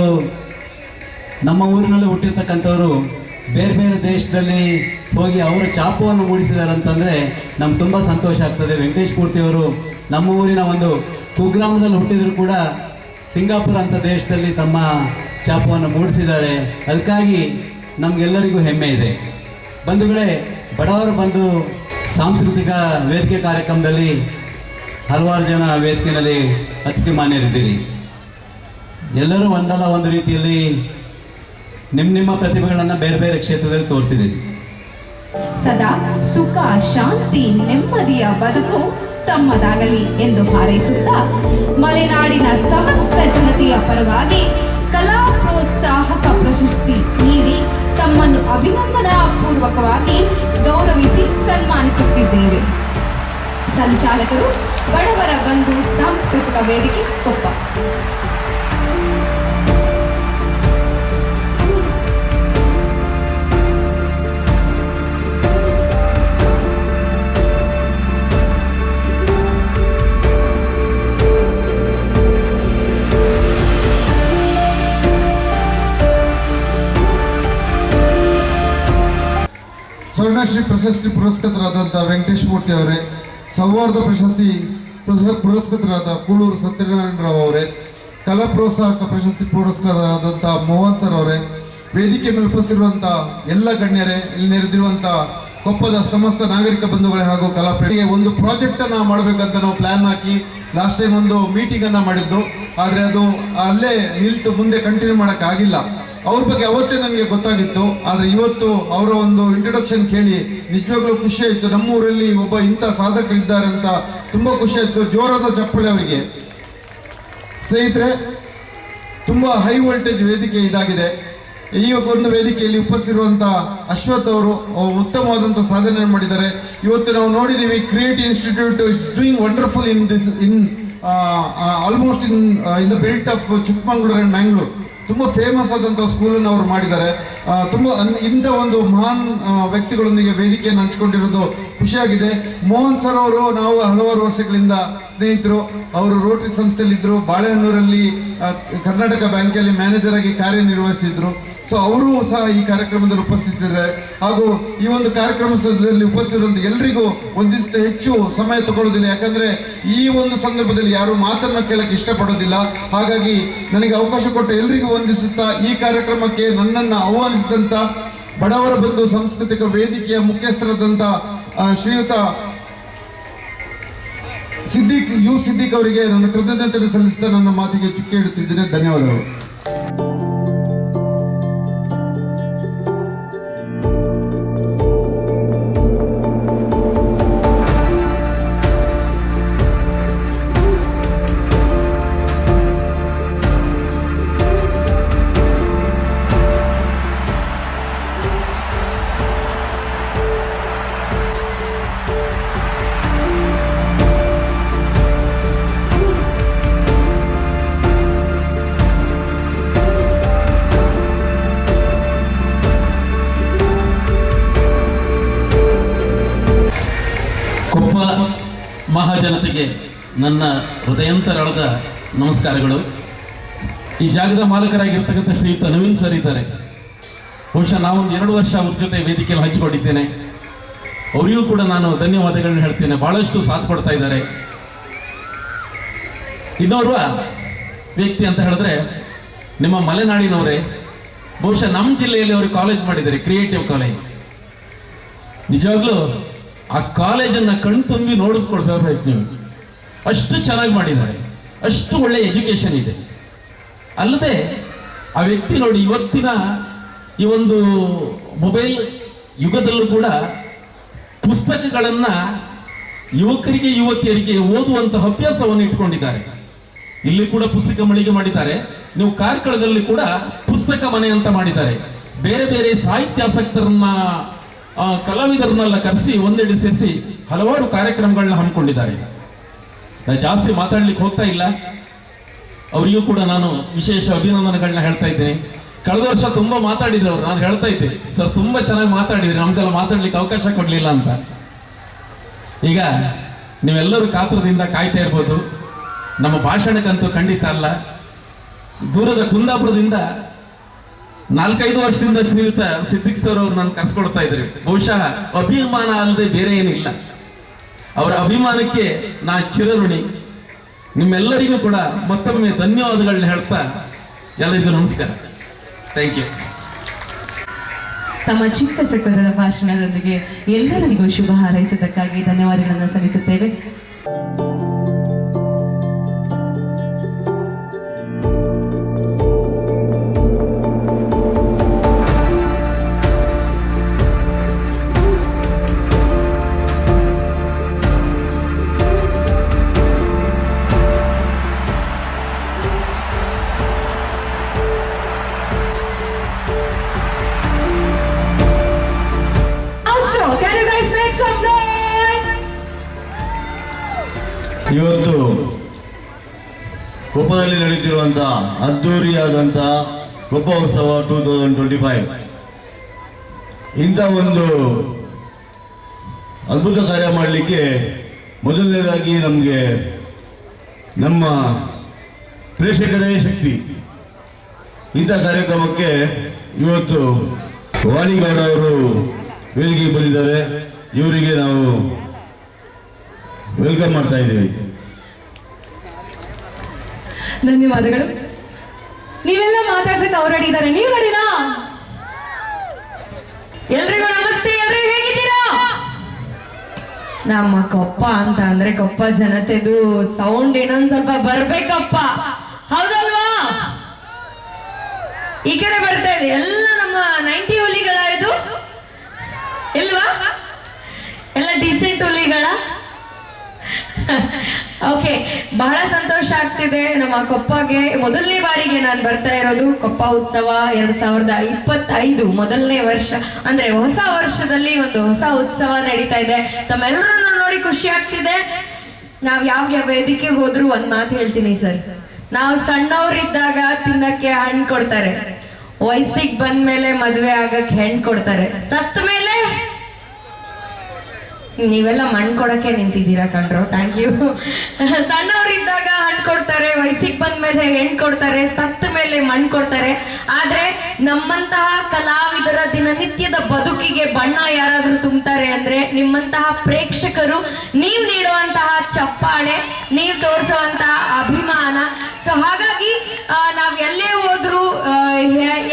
ನಮ್ಮ ಊರಿನಲ್ಲಿ ಹುಟ್ಟಿರ್ತಕ್ಕಂಥವ್ರು ಬೇರೆ ಬೇರೆ ದೇಶದಲ್ಲಿ ಹೋಗಿ ಅವರ ಛಾಪವನ್ನು ಮೂಡಿಸಿದ್ದಾರೆ ಅಂತಂದರೆ ನಮ್ಗೆ ತುಂಬ ಸಂತೋಷ ಆಗ್ತದೆ. ವೆಂಕಟೇಶ್ ಮೂರ್ತಿಯವರು ನಮ್ಮ ಊರಿನ ಒಂದು ಕುಗ್ರಾಮದಲ್ಲಿ ಹುಟ್ಟಿದ್ರು ಕೂಡ ಸಿಂಗಾಪುರ ಅಂತ ದೇಶದಲ್ಲಿ ತಮ್ಮ ಛಾಪವನ್ನು ಮೂಡಿಸಿದ್ದಾರೆ. ಅದಕ್ಕಾಗಿ ನಮಗೆಲ್ಲರಿಗೂ ಹೆಮ್ಮೆ ಇದೆ. ಬಂಧುಗಳೇ, ಬಡವರು ಬಂದು ಸಾಂಸ್ಕೃತಿಕ ವೇದಿಕೆ ಕಾರ್ಯಕ್ರಮದಲ್ಲಿ ಹಲವಾರು ಜನ ವೇದಿಕೆಯಲ್ಲಿ ಅತಿಥಿ ಮಾನ್ಯರಿದ್ದೀರಿ. ಎಲ್ಲರೂ ಒಂದಲ್ಲ ಒಂದು ರೀತಿಯಲ್ಲಿ ನಿಮ್ಮ ಪ್ರತಿಭೆಗಳನ್ನು ಬೇರೆ ಬೇರೆ ಕ್ಷೇತ್ರದಲ್ಲಿ ತೋರಿಸಿದ್ದೀರಿ. ಸದಾ ಸುಖ, ಶಾಂತಿ, ನೆಮ್ಮದಿಯ ಬದುಕು ತಮ್ಮದಾಗಲಿ ಎಂದು ಹಾರೈಸುತ್ತಾ ಮಲೆನಾಡಿನ ಸಮಸ್ತ ಜನತೆಯ ಪರವಾಗಿ ಕಲಾ ಪ್ರೋತ್ಸಾಹಕ ಪ್ರಶಸ್ತಿ ನೀಡಿ ತಮ್ಮನ್ನು ಅಭಿನಂದನಾ ಪೂರ್ವಕವಾಗಿ ಗೌರವಿಸಿ ಸನ್ಮಾನಿಸುತ್ತಿದ್ದೇವೆ. ಸಂಚಾಲಕರು ಬಡವರ ಬಂಧು ಸಾಂಸ್ಕೃತಿಕ ವೇದಿಕೆ ಕೊಪ್ಪ. ಸ್ವರ್ಣಶ್ರೀ ಪ್ರಶಸ್ತಿ ಪುರಸ್ಕೃತರಾದಂಥ ವೆಂಕಟೇಶ್ ಮೂರ್ತಿ ಅವರೇ, ಸೌಹಾರ್ದ ಪ್ರಶಸ್ತಿ ಪುರಸ್ಕೃತರಾದ ಕೂಳೂರು ಸತ್ಯನಾರಾಯಣ ರಾವ್ ಅವರೇ, ಕಲಾ ಪ್ರೋತ್ಸಾಹಕ ಪ್ರಶಸ್ತಿ ಪುರಸ್ಕೃತರಾದಂಥ ಮೋಹನ್ ಸರ್ ಅವರೇ, ವೇದಿಕೆ ಮೇಲೆ ಉಪಸ್ಥಿತಿರುವಂಥ ಎಲ್ಲ ಗಣ್ಯರೇ, ಇಲ್ಲಿ ನೆರೆದಿರುವಂಥ ಕೊಪ್ಪದ ಸಮಸ್ತ ನಾಗರಿಕ ಬಂಧುಗಳೇ ಹಾಗೂ ಕಲಾಪ್ರೇಮಿಗೆ ಒಂದು ಪ್ರಾಜೆಕ್ಟನ್ನು ಮಾಡಬೇಕಂತ ನಾವು ಪ್ಲ್ಯಾನ್ ಹಾಕಿ ಲಾಸ್ಟ್ ಟೈಮ್ ಒಂದು ಮೀಟಿಂಗನ್ನು ಮಾಡಿದ್ದು. ಆದರೆ ಅದು ಅಲ್ಲೇ ನಿಲ್ತು, ಮುಂದೆ ಕಂಟಿನ್ಯೂ ಮಾಡೋಕ್ಕಾಗಿಲ್ಲ. ಅವ್ರ ಬಗ್ಗೆ ಅವತ್ತೇ ನನಗೆ ಗೊತ್ತಾಗಿತ್ತು. ಆದರೆ ಇವತ್ತು ಅವರ ಒಂದು ಇಂಟ್ರೊಡಕ್ಷನ್ ಕೇಳಿ ನಿಜವಾಗ್ಲೂ ಖುಷಿ ಆಯಿತು. ನಮ್ಮೂರಲ್ಲಿ ಒಬ್ಬ ಇಂಥ ಸಾಧಕರಿದ್ದಾರೆ ಅಂತ ತುಂಬ ಖುಷಿ ಆಯಿತು. ಜೋರಾದ ಚಪ್ಪಳೆ ಅವರಿಗೆ. ಸ್ನೇಹಿತರೆ, ತುಂಬ ಹೈ ವೋಲ್ಟೇಜ್ ವೇದಿಕೆ ಇದಾಗಿದೆ. ಈ ಒಂದು ವೇದಿಕೆಯಲ್ಲಿ ಉಪಸ್ಥಿತಿರುವಂಥ ಅಶ್ವಥ್ ಅವರು ಉತ್ತಮವಾದಂಥ ಸಾಧನೆ ಮಾಡಿದ್ದಾರೆ. ಇವತ್ತು ನಾವು ನೋಡಿದ್ದೀವಿ, creative institute is doing wonderful in almost in the belt of Chikmagalur and Mangalore. ತುಂಬ ಫೇಮಸ್ ಆದಂಥ ಸ್ಕೂಲನ್ನು ಅವರು ಮಾಡಿದ್ದಾರೆ. ತುಂಬ ಇಂಥ ಒಂದು ಮಹಾನ್ ವ್ಯಕ್ತಿಗಳೊಂದಿಗೆ ವೇದಿಕೆಯನ್ನು ಹಂಚ್ಕೊಂಡಿರೋದು ಖುಷಿಯಾಗಿದೆ. ಮೋಹನ್ ಸರ್ ಅವರು ನಾವು ಹಲವಾರು ವರ್ಷಗಳಿಂದ ಸ್ನೇಹಿತರು. ಅವರು ರೋಟರಿ ಸಂಸ್ಥೆಯಲ್ಲಿದ್ದರು, ಬಾಳೆಹೊನ್ನೂರಲ್ಲಿ ಕರ್ನಾಟಕ ಬ್ಯಾಂಕಲ್ಲಿ ಮ್ಯಾನೇಜರ್ ಆಗಿ ಕಾರ್ಯನಿರ್ವಹಿಸಿದ್ರು. ಸೊ ಅವರು ಸಹ ಈ ಕಾರ್ಯಕ್ರಮದಲ್ಲಿ ಉಪಸ್ಥಿತಿದ್ದಾರೆ. ಹಾಗೂ ಈ ಒಂದು ಕಾರ್ಯಕ್ರಮದಲ್ಲಿ ಉಪಸ್ಥಿತಿರುವಂಥ ಎಲ್ಲರಿಗೂ ಒಂದಿಷ್ಟು ಹೆಚ್ಚು ಸಮಯ ತಗೊಳ್ಳೋದಿಲ್ಲ, ಯಾಕಂದರೆ ಈ ಒಂದು ಸಂದರ್ಭದಲ್ಲಿ ಯಾರು ಮಾತನ್ನು ಕೇಳಕ್ಕೆ ಇಷ್ಟಪಡೋದಿಲ್ಲ. ಹಾಗಾಗಿ ನನಗೆ ಅವಕಾಶ ಕೊಟ್ಟ ಎಲ್ಲರಿಗೂ ವಂದಿಸುತ್ತಾ ಈ ಕಾರ್ಯಕ್ರಮಕ್ಕೆ ನನ್ನನ್ನು ಆಹ್ವಾನಿಸಿದಂಥ ಬಡವರ ಬಂಧು ಸಾಂಸ್ಕೃತಿಕ ವೇದಿಕೆಯ ಮುಖ್ಯಸ್ಥರಾದಂಥ ಶ್ರೀಯುತ ಸಿದ್ದಿಕ್ ಅವರಿಗೆ ನನ್ನ ಕೃತಜ್ಞತೆ ಸಲ್ಲಿಸ್ತಾ ನನ್ನ ಮಾತಿಗೆ ಚುಕ್ಕೆ ಇಡುತ್ತಿದ್ದೇನೆ. ಧನ್ಯವಾದಗಳು. ಮಹಾಜನತೆಗೆ ನನ್ನ ಹೃದಯಾಂತರಾಳದ ನಮಸ್ಕಾರಗಳು. ಈ ಜಾಗದ ಮಾಲಕರಾಗಿರ್ತಕ್ಕಂಥ ಶ್ರೀಯುತ ನವೀನ್ ಸರ್ ಇದ್ದಾರೆ. ಬಹುಶಃ ನಾವೊಂದು 2 ವರ್ಷ ಅವ್ರ ಜೊತೆ ವೇದಿಕೆಯನ್ನು ಹಂಚಿಕೊಂಡಿದ್ದೇನೆ. ಅವರಿಗೂ ಕೂಡ ನಾನು ಧನ್ಯವಾದಗಳನ್ನ ಹೇಳ್ತೇನೆ. ಬಹಳಷ್ಟು ಸಾಥ್ ಕೊಡ್ತಾ ಇದ್ದಾರೆ. ಇನ್ನೋರ್ವ ವ್ಯಕ್ತಿ ಅಂತ ಹೇಳಿದ್ರೆ ನಿಮ್ಮ ಮಲೆನಾಡಿನವರೇ. ಬಹುಶಃ ನಮ್ಮ ಜಿಲ್ಲೆಯಲ್ಲಿ ಅವರು ಕಾಲೇಜ್ ಮಾಡಿದ್ದಾರೆ, ಕ್ರಿಯೇಟಿವ್ ಕಾಲೇಜ್. ನಿಜವಾಗ್ಲೂ ಆ ಕಾಲೇಜನ್ನು ಕಣ್ತುಂಬಿ ನೋಡಿಕೊಳ್ಬೇಕು ನೀವು. ಅಷ್ಟು ಚೆನ್ನಾಗಿ ಮಾಡಿದ್ದಾರೆ, ಅಷ್ಟು ಒಳ್ಳೆ ಎಜುಕೇಶನ್ ಇದೆ. ಅಲ್ಲದೆ ಆ ವ್ಯಕ್ತಿ ನೋಡಿ ಇವತ್ತಿನ ಈ ಒಂದು ಮೊಬೈಲ್ ಯುಗದಲ್ಲೂ ಕೂಡ ಪುಸ್ತಕಗಳನ್ನ ಯುವಕರಿಗೆ ಯುವತಿಯರಿಗೆ ಓದುವಂತಹ ಅಭ್ಯಾಸವನ್ನು ಇಟ್ಕೊಂಡಿದ್ದಾರೆ. ಇಲ್ಲಿ ಕೂಡ ಪುಸ್ತಕ ಮಳಿಗೆ ಮಾಡಿದ್ದಾರೆ. ನೀವು ಕಾರ್ಕಳದಲ್ಲಿ ಕೂಡ ಪುಸ್ತಕ ಮನೆ ಅಂತ ಮಾಡಿದ್ದಾರೆ. ಬೇರೆ ಬೇರೆ ಸಾಹಿತ್ಯಾಸಕ್ತರನ್ನ ಕಲಾವಿದರನ್ನೆಲ್ಲ ಕರೆಸಿ ಒಂದೆಡೆ ಸೇರಿಸಿ ಹಲವಾರು ಕಾರ್ಯಕ್ರಮಗಳನ್ನ ಹಮ್ಮಿಕೊಂಡಿದ್ದಾರೆ. ನಾನು ಜಾಸ್ತಿ ಮಾತಾಡ್ಲಿಕ್ಕೆ ಹೋಗ್ತಾ ಇಲ್ಲ. ಅವರಿಗೂ ಕೂಡ ನಾನು ವಿಶೇಷ ಅಭಿನಂದನೆಗಳನ್ನ ಹೇಳ್ತಾ ಇದ್ದೇನೆ. ಕಳೆದ ವರ್ಷ ತುಂಬಾ ಮಾತಾಡಿದ್ರು. ನಾನು ಹೇಳ್ತಾ ಇದ್ದೆ, ಸರ್ ತುಂಬಾ ಚೆನ್ನಾಗಿ ಮಾತಾಡಿದ್ರಿ, ನಮ್ಗೆಲ್ಲ ಮಾತಾಡ್ಲಿಕ್ಕೆ ಅವಕಾಶ ಕೊಡ್ಲಿಲ್ಲ ಅಂತ. ಈಗ ನೀವೆಲ್ಲರೂ ಕಾತುರದಿಂದ ಕಾಯ್ತಾ ಇರ್ಬೋದು. ನಮ್ಮ ಭಾಷಣಕ್ಕಂತೂ ಖಂಡಿತ ಅಲ್ಲ. ದೂರದ ಕುಂದಾಪುರದಿಂದ 4-5 ವರ್ಷದಿಂದ ಶ್ರೀಯುತ ಸಿದ್ದಿಕ್ ಸರ್ ಅವ್ರು ನಾನು ಕರ್ಸ್ಕೊಳ್ತಾ ಇದ್ರು. ಬಹುಶಃ ಅಭಿಮಾನ ಅಲ್ಲದೆ ಬೇರೆ ಏನಿಲ್ಲ. ಅವರ ಅಭಿಮಾನಕ್ಕೆ ನಾ ಚಿರಋಣಿ. ನಿಮ್ಮೆಲ್ಲರಿಗೂ ಕೂಡ ಮತ್ತೊಮ್ಮೆ ಧನ್ಯವಾದಗಳನ್ನ ಹೇಳ್ತಾ ಎಲ್ಲರಿಗೂ ನಮಸ್ಕಾರ. Thank you. ತಮ್ಮ ಚಿಕ್ಕ ಚಕ್ರದ ಭಾಷಣದೊಂದಿಗೆ ಎಲ್ಲರಿಗೂ ಶುಭ ಹಾರೈಸಿದ್ದಕ್ಕಾಗಿ ಧನ್ಯವಾದಗಳನ್ನು ಸಲ್ಲಿಸುತ್ತೇವೆ. ಇವತ್ತು ಕೊಪ್ಪದಲ್ಲಿ ನಡೆಯುತ್ತಿರುವಂಥ ಅದ್ದೂರಿಯಾದಂಥ ಕೊಪ್ಪ ಉತ್ಸವ 2025 ಇಂಥ ಒಂದು ಅದ್ಭುತ ಕಾರ್ಯ ಮಾಡಲಿಕ್ಕೆ ಮೊದಲನೇದಾಗಿ ನಮಗೆ ನಮ್ಮ ಪ್ರೇಕ್ಷಕರೇ ಶಕ್ತಿ. ಇಂಥ ಕಾರ್ಯಕ್ರಮಕ್ಕೆ ಇವತ್ತು ವಾಣಿಗೌಡ ಅವರು ವೇದಿಕೆಗೆ ಬಂದಿದ್ದಾರೆ. ಇವರಿಗೆ ನಾವು ವೆಲ್ಕಮ್ ಮಾಡ್ತಾ ಇದ್ದೀವಿ. ಧನ್ಯವಾದಗಳು. ನೀವೆಲ್ಲ ಮಾತಾಡ್ಸಕ್ಕೆ ಅವ್ರು ರೆಡಿ ಇದ್ದಾರೆ. ನೀವು ರೆಡಿನಾ? ಎಲ್ರಿಗೂ ನಮಸ್ತೆ. ಎಲ್ರು ಹೇಗಿದ್ದೀರಾ? ನಮ್ಮ ಕೊಪ್ಪ ಅಂತ ಅಂದ್ರೆ ಕೊಪ್ಪ ಜನತೆದು ಸೌಂಡ್ ಇನ್ನೊಂದ್ ಸ್ವಲ್ಪ ಬರ್ಬೇಕಪ್ಪ, ಹೌದಲ್ವಾ? ಈ ಕಡೆ ಬರ್ತಾ ಇದೆ ಎಲ್ಲ ನಮ್ಮ 90 ಹುಲಿಗಳ ಇದು ಇಲ್ವಾ? ಎಲ್ಲ ಡೀಸೆಂಟ್ ಹುಲಿಗಳ. ಓಕೆ, ಬಹಳ ಸಂತೋಷ ಆಗ್ತಿದೆ. ನಮ್ಮ ಕೊಪ್ಪಗೆ ಮೊದಲನೇ ಬಾರಿಗೆ ನಾನು ಬರ್ತಾ ಇರೋದು. ಕೊಪ್ಪ ಉತ್ಸವ 2025 ಮೊದಲನೇ ವರ್ಷ, ಅಂದ್ರೆ ಹೊಸ ವರ್ಷದಲ್ಲಿ ಒಂದು ಹೊಸ ಉತ್ಸವ ನಡೀತಾ ಇದೆ. ತಮ್ಮೆಲ್ಲರನ್ನು ನೋಡಿ ಖುಷಿ ಆಗ್ತಿದೆ. ನಾವ್ ಯಾವ ವೇದಿಕೆಗೆ ಹೋದ್ರು ಒಂದ್ ಮಾತು ಹೇಳ್ತೀನಿ ಸರ್, ನಾವು ಸಣ್ಣವ್ರಿದ್ದಾಗ ತಿನ್ನಕ್ಕೆ ಹಣ್ಣು ಕೊಡ್ತಾರೆ, ವಯಸ್ಸಿಗೆ ಬಂದ್ಮೇಲೆ ಮದ್ವೆ ಆಗಕ್ಕೆ ಹೆಣ್ಣು ಕೊಡ್ತಾರೆ, ಸತ್ತ ಮೇಲೆ ನೀವೆಲ್ಲ ಮಣ್ಣು ಕೊಡಕ್ಕೆ ನಿಂತಿದ್ದೀರಾ ಕಣ್ರು. Thank you. ಸಣ್ಣವರಿದ್ದಾಗ ಹಣ್ಣು ಕೊಡ್ತಾರೆ, ವಯಸ್ಸಿಗೆ ಬಂದ್ಮೇಲೆ ಹೆಣ್ಣು ಕೊಡ್ತಾರೆ, ಸತ್ತ ಮೇಲೆ ಮಣ್ಣು ಕೊಡ್ತಾರೆ. ಆದ್ರೆ ನಮ್ಮಂತಹ ಕಲಾವಿದರ ದಿನನಿತ್ಯದ ಬದುಕಿಗೆ ಬಣ್ಣ ಯಾರಾದ್ರೂ ತುಂಬ್ತಾರೆ ಅಂದ್ರೆ ನಿಮ್ಮಂತಹ ಪ್ರೇಕ್ಷಕರು, ನೀವು ನೀಡುವಂತಹ ಚಪ್ಪಾಳೆ, ನೀವು ತೋರಿಸುವಂತಹ ಅಭಿಮಾನ. ಸೊ ಹಾಗಾಗಿ ನಾವ್ ಎಲ್ಲೇ ಹೋದ್ರು,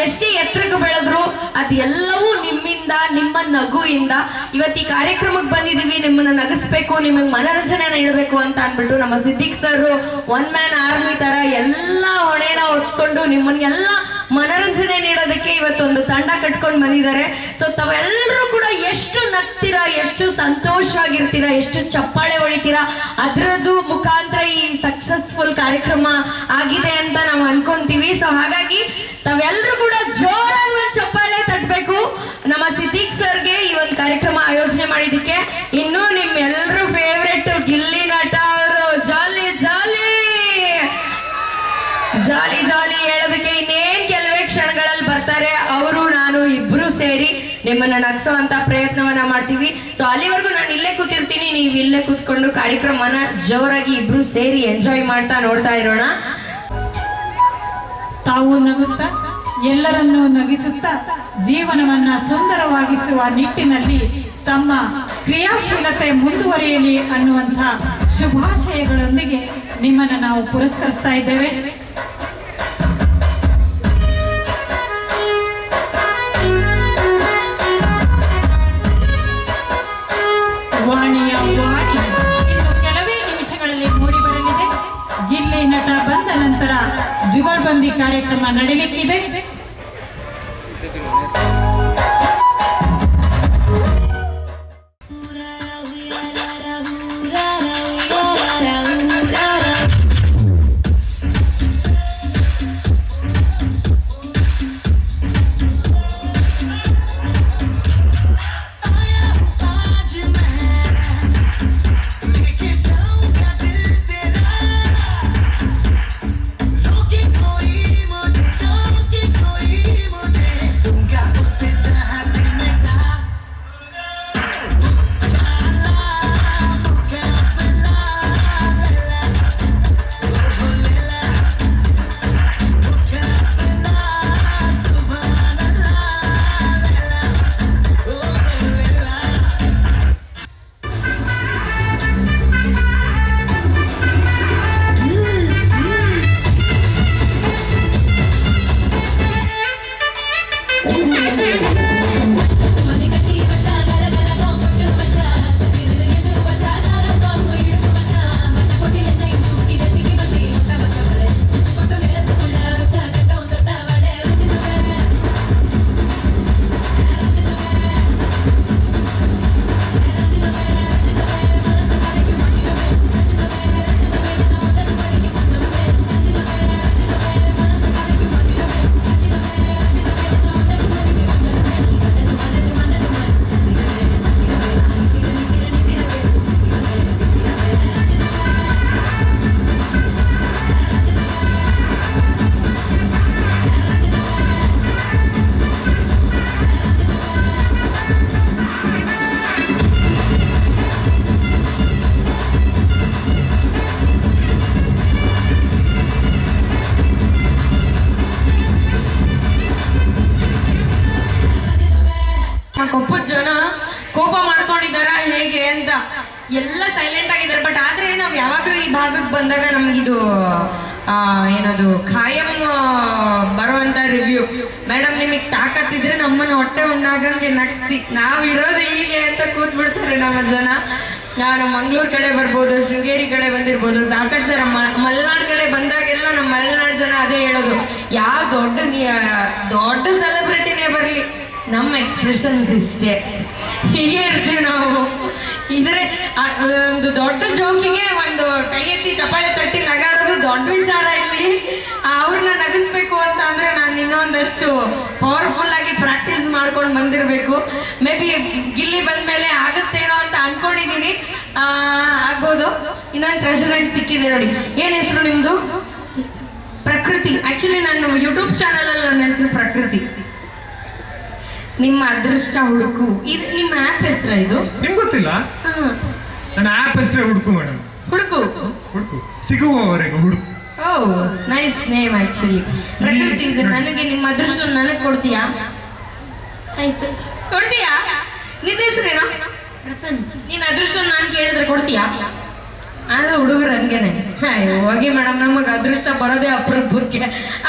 ಎಷ್ಟೇ ಎತ್ತರಕ್ಕೆ ಬೆಳೆದ್ರು, ಅದೆಲ್ಲವೂ ನಿಮ್ಮಿಂದ, ನಿಮ್ಮ ನಗುವಿಂದ. ಇವತ್ತು ಈ ಕಾರ್ಯಕ್ರಮಕ್ಕೆ ಬಂದಿದೀವಿ, ನಿಮ್ಮನ್ನ ನಗಿಸ್ಬೇಕು, ನಿಮಗೆ ಮನರಂಜನೆ ನೀಡಬೇಕು ಅಂತ ಅನ್ಬಿಟ್ಟು ನಮ್ಮ Siddiq sir one man army ತರ ಎಲ್ಲಾ ಹೊಣೆನ ಹೊತ್ಕೊಂಡು ನಿಮ್ಮನ್ನೆಲ್ಲ ಮನರಂಜನೆ ನೀಡೋದಕ್ಕೆ ಇವತ್ತೊಂದು ತಂಡ ಕಟ್ಕೊಂಡು ಬಂದಿದ್ದಾರೆ. ಸೊ ತಾವೆಲ್ಲರೂ ಕೂಡ ಎಷ್ಟು ನಗ್ತೀರಾ, ಎಷ್ಟು ಸಂತೋಷವಾಗಿರ್ತೀರಾ, ಎಷ್ಟು ಚಪ್ಪಾಳೆ ಹೊಡಿತೀರಾ, ಅದರದ್ದು ಮುಖಾಂತರ ಈ ಸಕ್ಸಸ್ಫುಲ್ ಕಾರ್ಯಕ್ರಮ ಆಗಿದೆ ಅಂತ ನಾವು ಅನ್ಕೊಂತೀವಿ. ಸೊ ಹಾಗಾಗಿ ತಾವೆಲ್ಲರೂ ಕೂಡ ಜೋರಾಗಿ ಒಂದು ಚಪ್ಪಾಳೆ ತಟ್ಟಬೇಕು ನಮ್ಮ ಸಿದ್ದಿಕ್ ಸರ್ಗೆ ಈ ಒಂದು ಕಾರ್ಯಕ್ರಮ ಆಯೋಜನೆ ಮಾಡಿದಕ್ಕೆ. ಇನ್ನು ನಿಮ್ಮೆಲ್ಲರೂ ಫೇವ್ರೆಟ್ ಗಿಲ್ಲಿ ನಟ ಅವರು ಜಾಲಿ ಜಾಲಿ ಜಾಲಿ ಜಾಲಿ ಹೇಳೋದಕ್ಕೆ ಇನ್ನೇನ್ ಕೆಲವೇ ಕ್ಷಣಗಳಲ್ಲಿ ಬರ್ತಾರೆ. ಅವರು ನಾನು ಇಬ್ರು ಸೇರಿ ನಿಮ್ಮನ್ನ ನಗ್ಸೋಂತ ಪ್ರಯತ್ನವನ್ನ ಮಾಡ್ತೀವಿ. ಸೊ ಅಲ್ಲಿವರೆಗೂ ನಾನು ಇಲ್ಲೇ ಕೂತಿರ್ತೀನಿ, ನೀವು ಇಲ್ಲೇ ಕೂತ್ಕೊಂಡು ಕಾರ್ಯಕ್ರಮನ ಜೋರಾಗಿ ಇಬ್ರು ಸೇರಿ ಎಂಜಾಯ್ ಮಾಡ್ತಾ ನೋಡ್ತಾ ಇರೋಣ. ತಾವು ನಗುತ್ತಾ ಎಲ್ಲರನ್ನೂ ನಗಿಸುತ್ತಾ ಜೀವನವನ್ನ ಸುಂದರವಾಗಿಸುವ ನಿಟ್ಟಿನಲ್ಲಿ ತಮ್ಮ ಕ್ರಿಯಾಶೀಲತೆ ಮುಂದುವರಿಯಲಿ ಅನ್ನುವಂಥ ಶುಭಾಶಯಗಳೊಂದಿಗೆ ನಿಮ್ಮನ್ನು ನಾವು ಪುರಸ್ಕರಿಸ್ತಾ ಇದ್ದೇವೆ. ವಾಣಿಯ ವಾಣಿ ಇನ್ನು ಕೆಲವೇ ನಿಮಿಷಗಳಲ್ಲಿ ಮೂಡಿ ಬರಲಿದೆ. ಗಿಲ್ಲಿ ನಟ ಬಂದ ನಂತರ ಜುಗಲ್ಬಂದಿ ಕಾರ್ಯಕ್ರಮ ನಡೀಲಿಕ್ಕಿದೆ. ಕೊಪ್ಪದ ಜನ ಕೋಪ ಮಾಡ್ಕೊಂಡಿದಾರ ಹೇಗೆ ಅಂತ ಎಲ್ಲ ಸೈಲೆಂಟ್ ಆಗಿದ್ದಾರೆ. ಬಟ್ ಆದ್ರೆ ನಾವ್ ಯಾವಾಗ್ಲೂ ಈ ಭಾಗಕ್ಕೆ ಬಂದಾಗ ನಮ್ಗಿದು ಏನದು ಖಾಯಂ ಬರುವಂತ ರಿವ್ಯೂ. ಮೇಡಮ್ ನಿಮಗ್ ತಾಕತ್ತಿದ್ರೆ ನಮ್ಮನ್ನ ಹೊಟ್ಟೆ ಉಣ್ಣಾಗಂಗೆ ನಗ್ಸಿ, ನಾವ್ ಇರೋದು ಹೀಗೆ ಅಂತ ಕೂತ್ ಬಿಡ್ತಾರೆ ನಮ್ಮ ಜನ. ನಾನು ಮಂಗ್ಳೂರ್ ಕಡೆ ಬರ್ಬೋದು, ಶೃಂಗೇರಿ ಕಡೆ ಬಂದಿರ್ಬೋದು, ಸಾಕಷ್ಟು ಜನ ಮಲೆನಾಡ್ ಕಡೆ ಬಂದಾಗೆಲ್ಲ ನಮ್ಮ ಮಲೆನಾಡು ಜನ ಅದೇ ಹೇಳೋದು, ಯಾವ ದೊಡ್ಡ ಸೆಲೆಬ್ರಿಟಿನೇ ಬರ್ಲಿ ನಮ್ಮ ಎಕ್ಸ್ಪ್ರೆಷನ್ಸ್ ಇಷ್ಟೇ, ಹೀಗೆ ಇರ್ತೀವಿ ನಾವು. ಇದ್ರೆ ಒಂದು ದೊಡ್ಡ ಜೋಕಿಗೆ ಒಂದು ಕೈ ಎತ್ತಿ ಚಪ್ಪಾಳೆ ತಟ್ಟಿ ನಗಾಡೋದು ದೊಡ್ಡ ವಿಚಾರ ಇಲ್ಲಿ. ಅವ್ರನ್ನ ನಗಿಸ್ಬೇಕು ಅಂತ ಅಂದ್ರೆ ನಾನು ಇನ್ನೊಂದಷ್ಟು ಪವರ್ಫುಲ್ ಆಗಿ ಪ್ರಾಕ್ಟೀಸ್ ಮಾಡ್ಕೊಂಡು ಬಂದಿರ್ಬೇಕು. ಮೇ ಬಿ ಗಿಲ್ಲಿ ಬಂದ್ಮೇಲೆ ಆಗುತ್ತೇನೋ ಅಂತ ಅನ್ಕೊಂಡಿದೀನಿ. ಆಗ್ಬೋದು. ಇನ್ನೊಂದು ಟ್ರೆಷರ್ ಸಿಕ್ಕಿದೆ ನೋಡಿ. ಏನ್ ಹೆಸರು ನಿಮ್ದು? ಪ್ರಕೃತಿ. ಆಕ್ಚುಲಿ ನಾನು ಯೂಟ್ಯೂಬ್ ಚಾನಲ್ ಅಲ್ಲಿ ನನ್ನ ಹೆಸರು ಪ್ರಕೃತಿ. ನಿಮ್ಮ ಅದೃಷ್ಟ ಹುಡುಕು, ಇದು ನಿಮ್ಮ ಆ್ಯಪ್ ಹೆಸರ? ಇದು ನಿಮ್ಗೆ ಗೊತ್ತಿಲ್ಲ? ನನ್ನ ಆ್ಯಪ್ ಹೆಸರೇ ಹುಡುಕು ಮೇಡಮ್. ಹುಡುಕು ಹುಡುಕು ಸಿಗುವವರೆಗೂ ಹುಡುಕು. ಓ ನೈಸ್ ನೇಮ್ ಆಕ್ಚುಲಿ. ಪ್ರಕೃತಿ, ನನಗೆ ನಿಮ್ಮ ಅದೃಷ್ಟ ನನಗೆ ಕೊಡ್ತೀಯಾ? ಆಯ್ತು, ಕೊಡ್ತೀಯಾ? ನಿನ್ನ ಹೆಸರೇನೋ? ನೀನ್ ಅದೃಷ್ಟ ನಾನು ಕೇಳಿದ್ರೆ ಕೊಡ್ತೀಯಾ? ಅದು ಹುಡುಗರು ಹಂಗೇನೆ. ಹೋಗಿ ಮೇಡಮ್, ನಮಗ್ ಅದೃಷ್ಟ ಬರೋದೇ ಅಪರೂಪಕ್ಕೆ,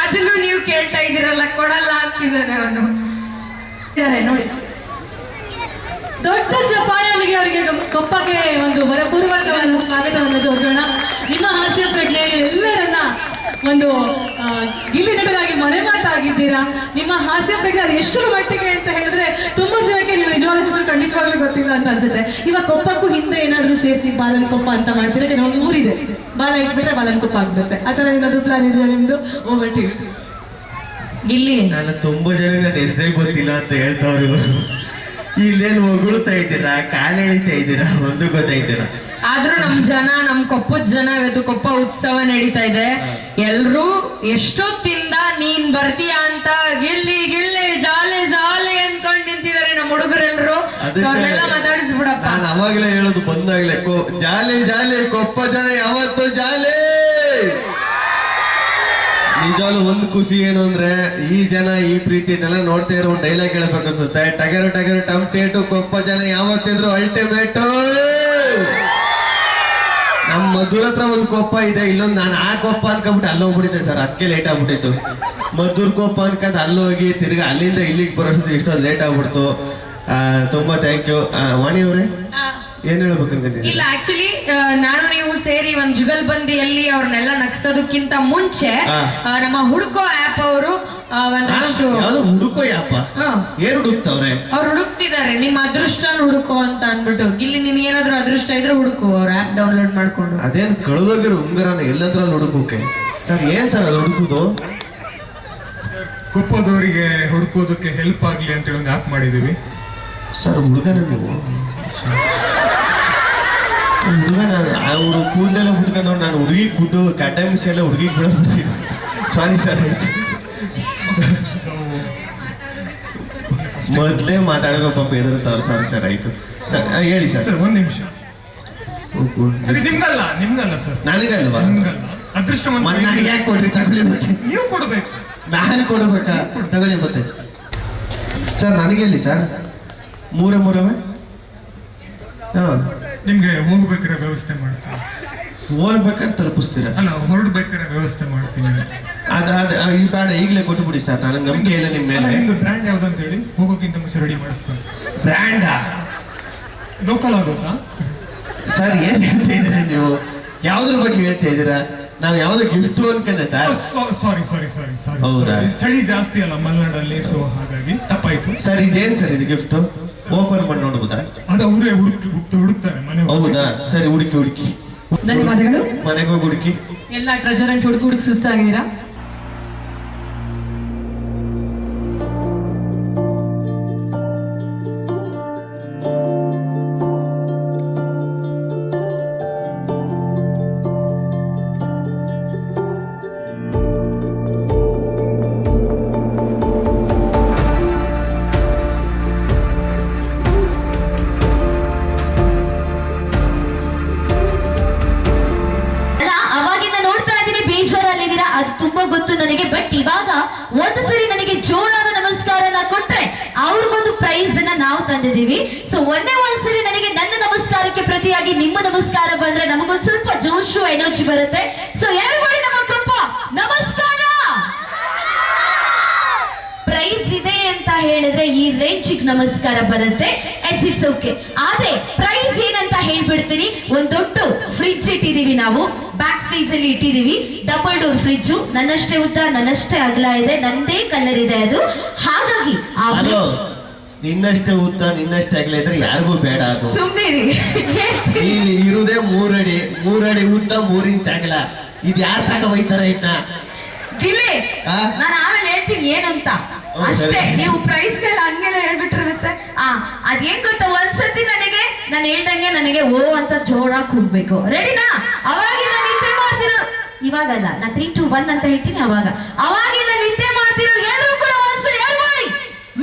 ಅದನ್ನು ನೀವು ಕೇಳ್ತಾ ಇದ್ದೀರಲ್ಲ, ಕೊಡಲ್ಲ ಅಂತಿದ್ದಾನೆ ಅವನು. ನೋಡಿ, ದೊಡ್ಡ ಚಪ್ಪಾಳೆಯೊಂದಿಗೆ ಅವರಿಗೆ ಕೊಪ್ಪಕ್ಕೆ ಒಂದು ಬರಪೂರ್ವಕವಾದ ಸ್ವಾಗತವನ್ನು ತೋರಿಸೋಣ. ನಿಮ್ಮ ಹಾಸ್ಯ ಪ್ರಜ್ಞೆ ಎಲ್ಲರನ್ನ ಒಂದು ಗಿಲ್ಲಿ ನಟರಾಗಿ ಮನೆ ಮಾತಾಗಿದ್ದೀರಾ. ನಿಮ್ಮ ಹಾಸ್ಯ ಪ್ರಜ್ಞೆ ಅದು ಎಷ್ಟರ ಮಟ್ಟಿಗೆ ಅಂತ ಹೇಳಿದ್ರೆ ತುಂಬಾ ಜನಕ್ಕೆ ನೀವು ನಿಜವಾದ ಹೆಸರು ಖಂಡಿತವಾಗ್ಲೂ ಗೊತ್ತಿಲ್ಲ ಅಂತ ಅನ್ಸುತ್ತೆ. ಇವಾಗ ಕೊಪ್ಪಕ್ಕೂ ಹಿಂದೆ ಏನಾದ್ರು ಸೇರಿಸಿ ಬಾಲನ್ ಕೊಪ್ಪ ಅಂತ ಮಾಡ್ತೀರಾ? ಒಂದು ಊರಿದೆ, ಬಾಲ ಇಟ್ಬಿಟ್ರೆ ಬಾಲನ್ ಕೊಪ್ಪ ಆಗ್ಬಿಡುತ್ತೆ. ಆ ಥರ ಏನಾದ್ರು ಪ್ಲಾನ್ ಇದೆಯಾ ನಿಮ್ದು? Over to you. ಗಿಲ್ಲಿ, ನಾನು ತುಂಬಾ ಜನ ನನ್ನ ಹೆಸರೇ ಗೊತ್ತಿಲ್ಲ ಅಂತ ಹೇಳ್ತಾವ್ರು ಇವರು. ಇಲ್ಲೇನು ಹೊಗಳ್ತಾ ಇದ್ದೀರಾ, ಕಾಲು ಎಳಿತಾ ಇದ್ದೀರಾ, ಒಂದು ಗೊತ್ತಾಯ್ತೀರಾ? ಆದ್ರೂ ನಮ್ ಜನ, ನಮ್ ಕೊಪ್ಪದ ಜನ, ಇವತ್ತು ಕೊಪ್ಪ ಉತ್ಸವ ನಡೀತಾ ಇದೆ. ಎಲ್ರು ಎಷ್ಟೊತ್ತಿಂದ ನೀನ್ ಬರ್ತೀಯಾ ಅಂತ ಗಿಲ್ಲಿ ಗಿಲ್ಲಿ ಜಾಲೆ ಜಾಲೆ ಅನ್ಕೊಂಡ್ ನಿಂತಿದ್ದಾರೆ ನಮ್ಮ ಹುಡುಗರೆಲ್ರು. ಅವ್ರನ್ನೆಲ್ಲ ಮಾತಾಡಿಸ್ಬಿಡಪ್ಪ. ನಾನು ಅವಾಗ್ಲೇ ಹೇಳೋದು ಬಂದಾಗ್ಲೇ, ಜಾಲೆ ಜಾಲೆ ಕೊಪ್ಪ ಜನ ಯಾವತ್ತು ಜಾಲೆ. ನಿಜವಾಗ್ಲೂ ಒಂದು ಖುಷಿ ಏನು ಅಂದ್ರೆ, ಈ ಜನ ಈ ಪ್ರೀತಿನೆಲ್ಲ ನೋಡ್ತಾ ಇರೋ ಒಂದು ಡೈಲಾಗ್ ಹೇಳ್ಬೇಕು ಅನ್ಸುತ್ತೆ. ಟಗರು ಟಗರು ಟಮ್ಟೇಟು ಕೊಪ್ಪ ಜನ ಯಾವತ್ತಿದ್ರು ಅಲ್ಟಿಮೇಟು. ನಮ್ಮ ಮಧುರ ಹತ್ರ ಒಂದು ಕೊಪ್ಪ ಇದೆ, ಇಲ್ಲೊಂದು ನಾನು ಆ ಕೊಪ್ಪ ಅನ್ಕೊಂಡ್ಬಿಟ್ಟು ಅಲ್ಲೋಗ್ಬಿಟ್ಟಿದ್ದೆ ಸರ್, ಅದಕ್ಕೆ ಲೇಟ್ ಆಗ್ಬಿಟ್ಟಿತ್ತು. ಮಧುರ್ ಕೊಪ್ಪ ಅನ್ಕೊಂಡ್ ಅಲ್ಲೋಗಿ ತಿರ್ಗಿ ಅಲ್ಲಿಂದ ಇಲ್ಲಿಗೆ ಬರೋಷ್ಟು ಇಷ್ಟೊಂದು ಲೇಟ್ ಆಗ್ಬಿಡ್ತು. ತುಂಬಾ ಥ್ಯಾಂಕ್ ಯು ವಾಣಿ ಅವ್ರೆ. ಏನ್ ಹೇಳ್ಬೇಕಂತ ಇಲ್ಲ ಆಕ್ಚುಲಿ ನಾನು ನೀವು ಸೇರಿ ಒಂದ್ ಜುಗಲ್ಬಂದಿಯಲ್ಲಿ ಅವ್ರನ್ನೆಲ್ಲ ನಗ್ಸೋದಕ್ಕಿಂತ ಮುಂಚೆ ನಮ್ಮ ಹುಡುಕೋ ಆಪ್ ಅವರು ಒಂದಷ್ಟು ಯಾವ್ದು ಹುಡುಕೋ ಯಾಪ ಏನ್ ಹುಡುಕ್ತವ್ರೆ ಅವ್ರು ಹುಡುಕ್ತಿದ್ದಾರೆ ನಿಮ್ಮ ಅದೃಷ್ಟ ಹುಡುಕೋ ಅಂತ ಅಂದ್ಬಿಟ್ಟು ಗಿಲ್ಲಿ ನಿನ್ಗೆ ಏನಾದ್ರು ಅದೃಷ್ಟ ಇದ್ರೆ ಹುಡುಕು ಅವ್ರ ಆಪ್ ಡೌನ್ಲೋಡ್ ಮಾಡ್ಕೊಂಡು. ಅದೇನ್ ಕಳೆದೋಗಿರೋ ಉಂಗರನ ಎಲ್ಲದ್ರಲ್ಲಿ ಹುಡುಕೋಕೆ ಸರ್ ಏನ್ ಸರ್ ಅದು ಹುಡುಕುದು? ಕೊಪ್ಪದವರಿಗೆ ಹುಡುಕೋದಕ್ಕೆ ಹೆಲ್ಪ್ ಆಗ್ಲಿ ಅಂತ ಒಂದು ಆಪ್ ಮಾಡಿದೀವಿ ಸರ್. ಹುಡುಗನ ನೀವು ಹುಡುಗನ ಅವರು ಕೂದಲೆಲ್ಲ ಹುಡುಗನ ನಾನು ಹುಡುಗಿ ಗುಡ್ಡು ಗಡ್ಡ ಮಿಸಿ ಎಲ್ಲ ಹುಡುಗಿ ಬಿಡ್ತೀನಿ. ಸಾರಿ ಸರ್, ಮೊದ್ಲೇ ಮಾತಾಡೋ ಪಾಪ ಎದುರು ಸರ್. ಸರ್ ಆಯ್ತು ಸರ್, ಹೇಳಿ ಸರ್. ಸರ್ ಒಂದ್ ನಿಮಿಷ. ಸರಿ ನಿಮ್ಗಲ್ಲ ಸರ್. ನನಗಲ್ವಾ? ಅದೃಷ್ಟ ನನಗೆ ಯಾಕೆ ಕೊಡ್ರಿ? ತಗೊಳ್ಳಿ ಮತ್ತೆ. ನೀವು ಕೊಡ್ಬೇಕು. ನಾನು ಕೊಡ್ಬೇಕಾ? ತಗೊಳ್ಳಿ ಮತ್ತೆ. ಸರ್ ನನಗೆ ಹೇಳಿ ಸರ್. ಮೂರವೇ ನಿಮ್ಗೆ ಹೋಗ್ಬೇಕಾದ್ರೆ ವ್ಯವಸ್ಥೆ ಮಾಡ್ತೀನಿ. ಹೋಗ್ಬೇಕಾದ್ರೆ ತಲುಪಿಸ್ತೀರಾ? ಅಲ್ಲ, ಹೊರಡ್ಬೇಕಾದ್ರೆ ವ್ಯವಸ್ಥೆ ಮಾಡ್ತೀನಿ. ಈ ಬೇಡ, ಈಗಲೇ ಕೊಟ್ಟು ಬಿಡಿ ಸರ್. ನನಗೆ ನಂಬಿಕೆ ಇಲ್ಲ ನಿಮ್ಮ ಮೇಲೆ. ನಿಮ್ದು ಬ್ರ್ಯಾಂಡ್ ಯಾವ್ದಂತ ಹೇಳಿ, ಹೋಗೋಕ್ಕಿಂತ ಮುಂಚೆ ರೆಡಿ ಮಾಡಿಸ್ತೀನಿ. ಬ್ರ್ಯಾಂಡಾ? ಲೋಕಲ್ ಆಗುತ್ತಾ ಸರ್? ಏನ್ ಹೇಳ್ತಾ ಇದ್ದೀರಾ ನೀವು? ಯಾವ್ದ್ರ ಬಗ್ಗೆ ಹೇಳ್ತಾ ಇದ್ದೀರಾ? ನಾವ್ ಯಾವ್ದು ಗಿಫ್ಟ್ ಅನ್ಕೊಂಡೆ ಸರ್. ಸಾರಿ. ಹೌದಾ? ಚಳಿ ಜಾಸ್ತಿ ಅಲ್ಲ ಮಲೆನಾಡಲ್ಲಿ, ಸೊ ಹಾಗಾಗಿ ತಪ್ಪಾಯ್ತು ಸರ್. ಇದೇನ್ ಸರ್ ಇದು ಗಿಫ್ಟ್? ಓಪನ್ ಮಾಡಿ ನೋಡ್ಬೋದಾ? ಅದು ಅವರೇ ಹುಡುಕ್ತಾರೆ ಮನೆ. ಹೌದಾ? ಸರಿ, ಹುಡುಕಿ. ಧನ್ಯವಾದಗಳು. ಮನೆಗೆ ಹೋಗಿ ಹುಡುಕಿ. ಎಲ್ಲ ಟ್ರೆಜರ್ ಅಂಡ್ ಹುಡುಕಿ ಸುಸ್ತಾಗಿದ್ದೀರಾ? ತುಂಬಾ ಗೊತ್ತು ನನಗೆ. ಬಟ್ ಇವಾಗ ಒಂದು ಸರಿ ನನಗೆ ಜೋರಾದ ನಮಸ್ಕಾರನ ಕೊಟ್ರೆ ಅವ್ರಿಗೊಂದು ಪ್ರೈಸ್ ಅನ್ನ ನಾವು ತಂದಿದೀವಿ. ಸೊ ಒಂದ್ಸರಿ ನನಗೆ ನನ್ನ ನಮಸ್ಕಾರಕ್ಕೆ ಪ್ರತಿಯಾಗಿ ನಿಮ್ಮ ನಮಸ್ಕಾರ ಬಂದ್ರೆ ನಮಗೊಂದು ಸ್ವಲ್ಪ ಜೋಶು ಎನರ್ಜಿ ಬರುತ್ತೆ. ಸೊ ಎಲ್ಲರೂ ನಮ್ಮ ಕೊಪ್ಪ ನಮಸ್ಕಾರ. ಪ್ರೈಸ್ ಇದೆ ಅಂತ ಹೇಳಿದ್ರೆ ಈ ರೇಂಜಿಗೆ ನಮಸ್ಕಾರ ಬರುತ್ತೆ. Yes, it's okay. ಆದ್ರೆ ಪ್ರೈಸ್ ಏನಂತ ಹೇಳ್ಬಿಡ್ತೀನಿ. ಒಂದ್ ದೊಡ್ಡ ಫ್ರಿಡ್ಜ್ ಇಟ್ಟಿದೀವಿ ನಾವು, ಬ್ಯಾಕ್ ಸ್ಟೇಜ್ ಅಲ್ಲಿ ಇಟ್ಟಿದೀವಿ. ಡಬಲ್ ಡೋರ್ ಫ್ರಿಡ್ಜ್, ನನ್ನಷ್ಟೇ ಉದ್ದ ನನ್ನಷ್ಟೇ ಅಗಲ ಇದೆ, ನಂದೇ ಕಲರ್ ಇದೆ ಅದು. ಹಾಗಾಗಿ ಆ ಫ್ರಿಡ್ಜ್ ನಿನ್ನಷ್ಟೇ ಉದ್ದ ನಿನ್ನಷ್ಟೇ ಅಗಲ ಇದ್ರೆ ಯಾರಿಗೂ ಬೇಡ. ಅದು ಸುಮ್ಮನೆ ಇಲ್ಲಿ ಇರುದೇ 3 ಅಡಿ ಉದ್ದ 3 ಇಂಚ್ ಅಗಲ. ಇದು ಯಾರು ತಕ ಒಯ್ತಾರ ಇನ್ನ? ಗಿಲ್ಲಿ, ನಾನು ಆಮೇಲೆ ಹೇಳ್ತೀನಿ ಏನಂತ ಅಷ್ಟೇ. ನೀವು ಪ್ರೈಸ್ ಗಳ ಹಂಗೆಲ್ಲ ಹೇಳ್ಬಿಟ್ಟಿರುತ್ತೆ. ಅದೇನ್ ಗೊತ್ತಾ, ಒಂದ್ಸತಿ ನನಗೆ ನಾನು ಹೇಳ್ದಂಗೆ ನನಗೆ ಓ ಅಂತ ಜೋರಾಗಿ ಕೂಗ್ಬೇಕು. ರೆಡಿನಾ? ಅವಾಗಿಂದ ನಿದ್ದೆ ಮಾಡ್ತಿರೋ, ಇವಾಗಲ್ಲ, ನಾ 3, 2, 1 ಅಂತ ಹೇಳ್ತೀನಿ. ಅವಾಗಿಂದ ನಿದ್ದೆ ಮಾಡ್ತಿರೋ ಎಲ್ಲರೂ ಕೂಡ ಒಂದ್ಸರಿ ಹೇಳ್ಬೋದು.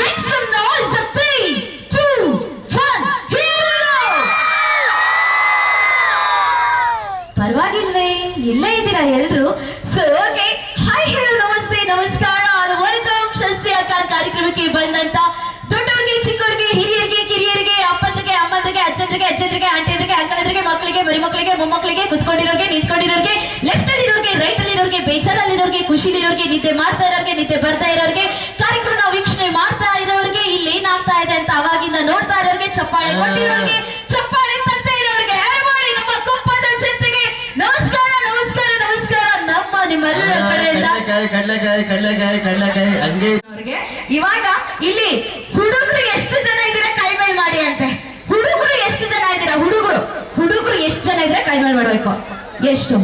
Make some noise. 3, 2, 1 ಪರವಾಗಿಲ್ವೇ? ಇಲ್ಲೇ ಇದ್ದೀರಾ ಎಲ್ರು? ಸೊ ಓಕೆ, ಹಾಯ್, ಹೇಳು, ನಮಸ್ತೆ, ನಮಸ್ಕಾರ, ವೆಲ್ಕಮ್ ಶಾಸ್ತ್ರೀಯ ಕಾರ್ಯಕ್ರಮಕ್ಕೆ ಬಂದಂತ ದೊಡ್ಡವರಿಗೆ, ಚಿಕ್ಕವರಿಗೆ, ಹಿರಿಯರಿಗೆ, ಕಿರಿಯರಿಗೆ, ಅಪ್ಪಂದ್ರಿಗೆ, ಅಮ್ಮಂದ್ರಿಗೆ, ಅಜ್ಜಂದ್ರಿಗೆ, ಆಂಟಿಯರಿಗೆ, ಅಂಕಲಂದ್ರಿಗೆ, ಮಕ್ಕಳಿಗೆ, ಮರಿಮಕ್ಕಳಿಗೆ, ಮೊಮ್ಮಕ್ಕಳಿಗೆ, ಕುತ್ಕೊಂಡಿರೋರಿಗೆ, ನಿಂತ್ಕೊಂಡಿರೋರಿಗೆ, ಲೆಫ್ಟ್ ಅಲ್ಲಿ ಇರೋರಿಗೆ, ರೈಟ್ ಅಲ್ಲಿ ಇರೋರಿಗೆ, ಬೇಜಾರಲ್ಲಿರೋರಿಗೆ, ಖುಷಿಲಿರೋರಿಗೆ, ನಿದ್ದೆ ಮಾಡ್ತಾ ಇರೋರಿಗೆ, ನಿದ್ದೆ ಬರ್ತಾ ಇರೋರಿಗೆ, ಕಾರ್ಯಕ್ರಮ ವೀಕ್ಷಣೆ ಮಾಡ್ತಾ ಇರೋರಿಗೆ, ಇಲ್ಲಿ ಏನಾಗ್ತಾ ಇದೆ ಅಂತ ಅವಾಗಿಂದ ನೋಡ್ತಾ ಇರೋರಿಗೆ, ಚಪ್ಪಾಳೆ ಕೊಟ್ಟಿರೋರಿಗೆ, ಚಪ್ಪಾಳೆ ತರ್ತಾ ಇರೋರಿಗೆ, ಮಾಡಿ ನಮ್ಮ ಕೊಪ್ಪದ ಜನತೆಗೆ ನಮಸ್ಕಾರ. ನಮ್ಮ ನಿಮ್ಮೆಲ್ಲರ ಕಡೆಯಿಂದ ಕಡ್ಲೆಕಾಯಿ ಹಂಗೆ. ಇವಾಗ ಇಲ್ಲಿ ಹುಡುಗರು ಎಷ್ಟು ಜನ ಇದ್ದೀರಾ ಕೈ ಮೇಲ್ ಮಾಡಿ ಅಂತೆ. ಹುಡುಗರು ಎಷ್ಟು ಜನ ಇದ್ದೀರಾ? ಹುಡುಗರು ಎಷ್ಟು ಜನ ಇದ್ರೆ ಕೈ ಮೇಲ್ ಮಾಡ್ಬೇಕು. ಎಷ್ಟು?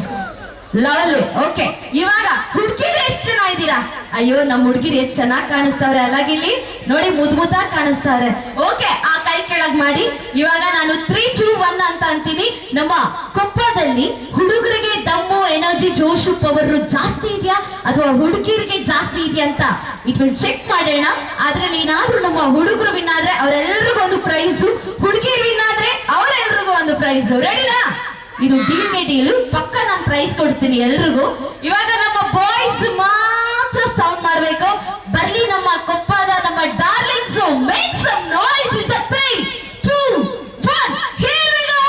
ಲವಲ್. ಓಕೆ. ಇವಾಗ ಹುಡುಗಿರು ಎಷ್ಟು ಜನ ಇದ್ದೀರಾ? ಅಯ್ಯೋ, ನಮ್ಮ ಹುಡುಗಿರು ಎಷ್ಟು ಚೆನ್ನಾಗಿ ಕಾಣಿಸ್ತಾವ್ರೆ ಅಲ್ಲಾಗಿಲ್ಲಿ ನೋಡಿ, ಮುದ್ದಾಗಿ ಕಾಣಿಸ್ತಾವ್ರೆ. ಓಕೆ, ಆ ಕೈ ಕೆಳಗ್ ಮಾಡಿ. ಇವಾಗ ನಾನು 3, 2, 1 ಅಂತ ಅಂತೀನಿ. ನಮ್ಮ ಕೊಪ್ಪದಲ್ಲಿ ಹುಡುಗರಿಗೆ ದಮ್ಮು, ಎನರ್ಜಿ, ಜೋಶು, ಪವರ್ ಜಾಸ್ತಿ ಇದೆಯಾ ಅಥವಾ ಹುಡುಗಿರಿಗೆ ಜಾಸ್ತಿ ಇದೆಯಾ ಅಂತ ಇಟ್ ವಿಲ್ ಚೆಕ್ ಮಾಡೋಣ. ಅದ್ರಲ್ಲಿ ಏನಾದ್ರೂ ನಮ್ಮ ಹುಡುಗರು ವಿನ್ ಆದ್ರೆ ಅವರೆಲ್ಲರಿಗೂ ಒಂದು ಪ್ರೈಸು, ಹುಡುಗಿರು ವಿನ್ ಆದ್ರೆ ಅವರೆಲ್ಲರಿಗೂ ಒಂದು ಪ್ರೈಸು. ರೆಡಿನಾ? ಇದು ಡೀಲು. ಪಕ್ಕ ನಾನು ಪ್ರೈಸ್ ಕೊಡ್ತೀನಿ ಎಲ್ರಿಗೂ. ಇವಾಗ ನಮ್ಮ ಬಾಯ್ಸ್ ಮಾತ್ರ ಸೌಂಡ್ ಮಾಡ್ಬೇಕು. ಬರ್ಲಿ ನಮ್ಮ ಕೊಪ್ಪದ ನಮ್ಮ darlings. Make some noise. 3, 2, 1 here we go.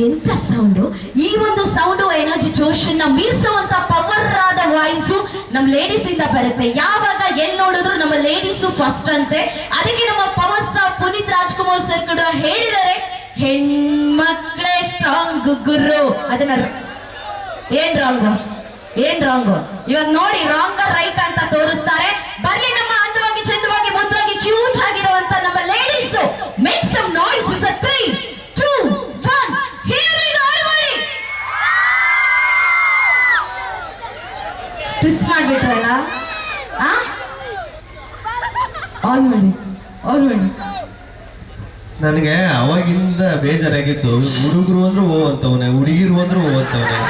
ಎಂತ ಸೌಂಡು! ಈ ಒಂದು ಸೌಂಡು ಎನರ್ಜಿ ಜೋಶನ್ನ ಮೀರಿಸುವಂತ ಪವರ್ ಆದ ವಾಯ್ಸು ನಮ್ ಲೇಡೀಸ್ ಇಂದ ಬರುತ್ತೆ. ಯಾವಾಗ ಎಲ್ಲಿ ನೋಡಿದ್ರು ನಮ್ಮ ಲೇಡೀಸು ಫಸ್ಟ್ ಅಂತೆ. ಅದಕ್ಕೆ ನಮ್ಮ power star Puneeth Rajkumar sir ಕೂಡ ಹೇಳಿದ್ದಾರೆ, ಹೆಣ್ಮಕ್ಳೇ ಸ್ಟ್ರಾಂಗ್ ಗುರು. ಅದನ್ನ ಏನ್ ರಾಂಗು ಇವಾಗ ನೋಡಿ, ರಾಂಗ್ ರೈಟ್ ಅಂತ ತೋರಿಸ್ತಾರೆ. ಬರ್ಲಿ ನಮ್ಮ ಅಂದವಾಗಿ ಚಂದವಾಗಿ ಮುದ್ದಾಗಿ ಕ್ಯೂಟ್ ಆಗಿರುವಂತ ನಮ್ಮ ladies. Make some noise. 3, 2, 1 here we go. everybody twist ಮಾಡ್ಬಿಟ್ರಲ್ಲ. ಆನ್ ಮಾಡಿ. ನನಗೆ ಅವಾಗಿಂದ ಬೇಜಾರಾಗಿತ್ತು. ಹುಡುಗರು ಅಂದ್ರೆ ಓ ಅಂತವನೆ, ಹುಡುಗಿರು ಅಂದ್ರೆ ಓ ಅಂತವನೆ.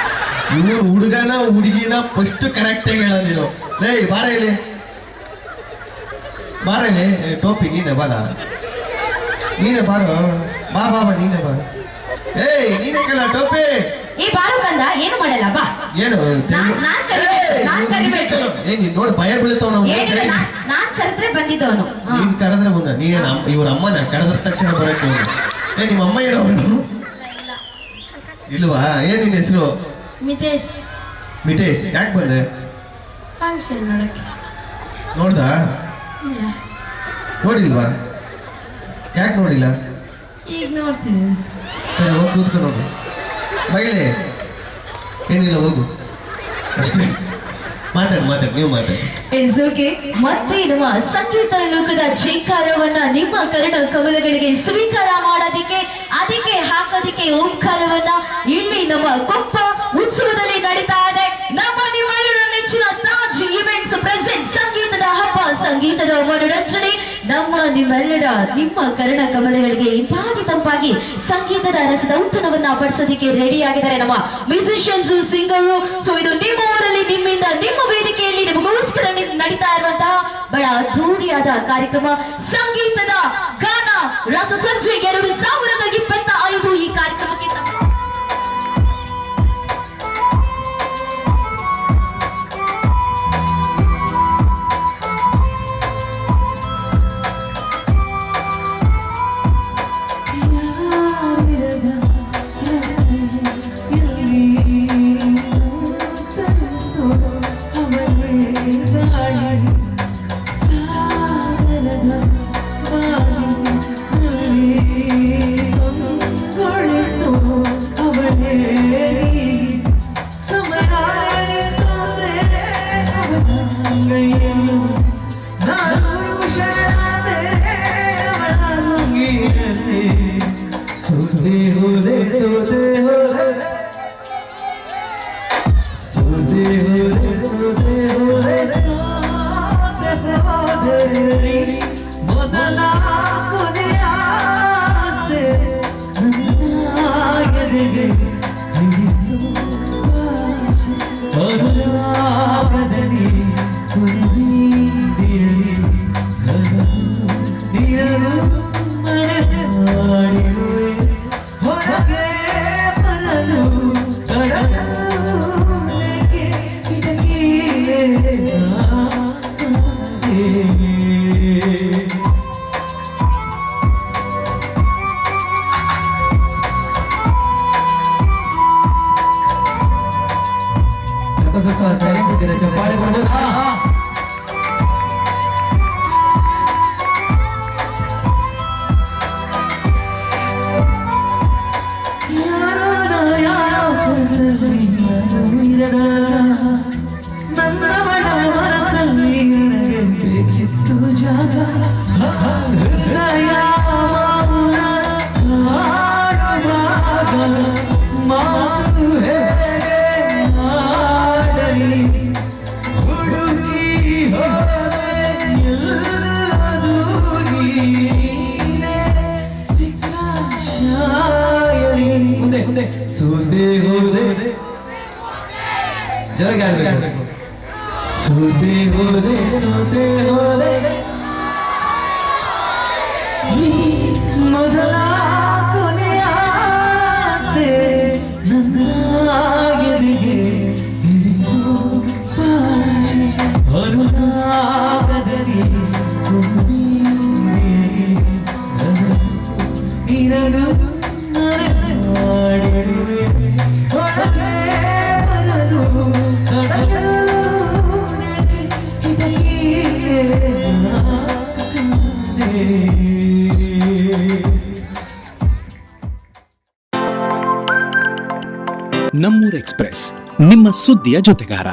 ಇವ್ರು ಹುಡುಗನ ಹುಡುಗಿನ ಫಸ್ಟ್ ಕರೆಕ್ಟ್ ಆಗಿ ಹೇಳ ನೀನು. ಲೇ ಬಾರ ಇಲ್ಲಿ ಟೋಪಿ ನೀನೆ ಬಾರ, ನೀನೆ ಬಾರೋ, ಬಾ ನೀನೆ ಬಾ. ಏಯ್ ನೀನೆ ಕೇಳ ಟೋಪಿ. ಈ ಬಾಲಕಂದ ಏನು ಮಾಡಲ್ಲ, ಬಾ. ಏನು ನಾನ್ ಕರಿಬೇಕು. ನೀನ್ ನೋಡಿ ಭಯ ಬೀಳ್ತಾವ. ನಾನ್ ಕರೆದ್ರೆ ಬಂದಿದ್ದವನು. ನೀನ್ ಕರೆದ್ರೆ ಬಂದ. ನೀನ್ ಇವ್ರ ಅಮ್ಮನ ಕರೆದ್ರ ತಕ್ಷಣ ಬರಕ್ಕೆ. ನಿಮ್ಮ ಅಮ್ಮ ಏನವರು ಇಲ್ವಾ? ಏನ್ ನಿನ್ ಹೆಸರು? ಮಿತೇಶ್. ಯಾಕೆ ಬಂದೆ? ಫಂಕ್ಷನ್ ನೋಡಕ್ಕೆ. ನೋಡ್ದ? ನೋಡಿಲ್ವಾ? ಯಾಕೆ ನೋಡಿಲ್ಲ? ಈಗ ನೋಡ್ತೀನಿ. ಸರಿ ಹೋಗಿ ಕೂತ್ಕೊಂಡು ನೋಡು. ಬೈಲೆ ಏನಿಲ್ಲ, ಹೋಗು ಅಷ್ಟೇ. ಮಾತಾಡಿ ನೀವು ಮಾತಾಡಿ. ಮತ್ತೆ ನಮ್ಮ ಸಂಗೀತ ಲೋಕದ ಜೈಕಾರವನ್ನ ನಿಮ್ಮ ಕನ್ನಡ ಕಮಲಗಳಿಗೆ ಸ್ವೀಕಾರ ಮಾಡೋದಿಕ್ಕೆ, ಅದಕ್ಕೆ ಹಾಕೋದಿಕ್ಕೆ ಓಂಕಾರವನ್ನ ಇಲ್ಲಿ ನಮ್ಮ ಕೊಪ್ಪ ಉತ್ಸವದಲ್ಲಿ ನಡೀತಾ ಇದೆ. ನಮ್ಮ ನಿಮ್ಮೆಲ್ಲರ ನೆಚ್ಚಿನ ತಾಜ್ ಇವೆಂಟ್ಸ್ ಪ್ರೆಸೆಂಟ್ ಸಂಗೀತದ ಹಬ್ಬ, ಸಂಗೀತದ ಮನೋರಂಜನೆ. ನಿಮ್ಮ ಕನ್ನಡ ಕಮಲಗಳಿಗೆ ಇಂಪಾಗಿ ತಂಪಾಗಿ ಸಂಗೀತದ ರಸದ ಔತಣವನ್ನ ಬಡಿಸೋದಿಕ್ಕೆ ರೆಡಿ ಆಗಿದ್ದಾರೆ ನಮ್ಮ ಮ್ಯೂಸಿಷಿಯನ್ಸ್, ಸಿಂಗರು. ಸೊ ಇದು ನಿಮ್ಮ ಊರಲ್ಲಿ, ನಿಮ್ಮಿಂದ, ನಿಮ್ಮ ವೇದಿಕೆಯಲ್ಲಿ ನಿಮಗೋಸ್ಕರ ನಡೀತಾ ಇರುವಂತಹ ಬಹಳ ಅದ್ಧೂರಿಯಾದ ಕಾರ್ಯಕ್ರಮ ಸಂಗೀತದ ಗಾನ ರಸಸಂಜೆ 2025. ಈ ಕಾರ್ಯಕ್ರಮಕ್ಕೆ ಮೊದಲ ಕೊನೆಯ ನನಗೆ ಅನುರಾಗದಲ್ಲಿ ನೀರನ್ನು ಮಾಡಿರುವೆ ಹೊರಗೆ ಬರಲು ನಿಮ್ಮ ಸುದ್ದಿಯ ಜೊತೆಗಾರ.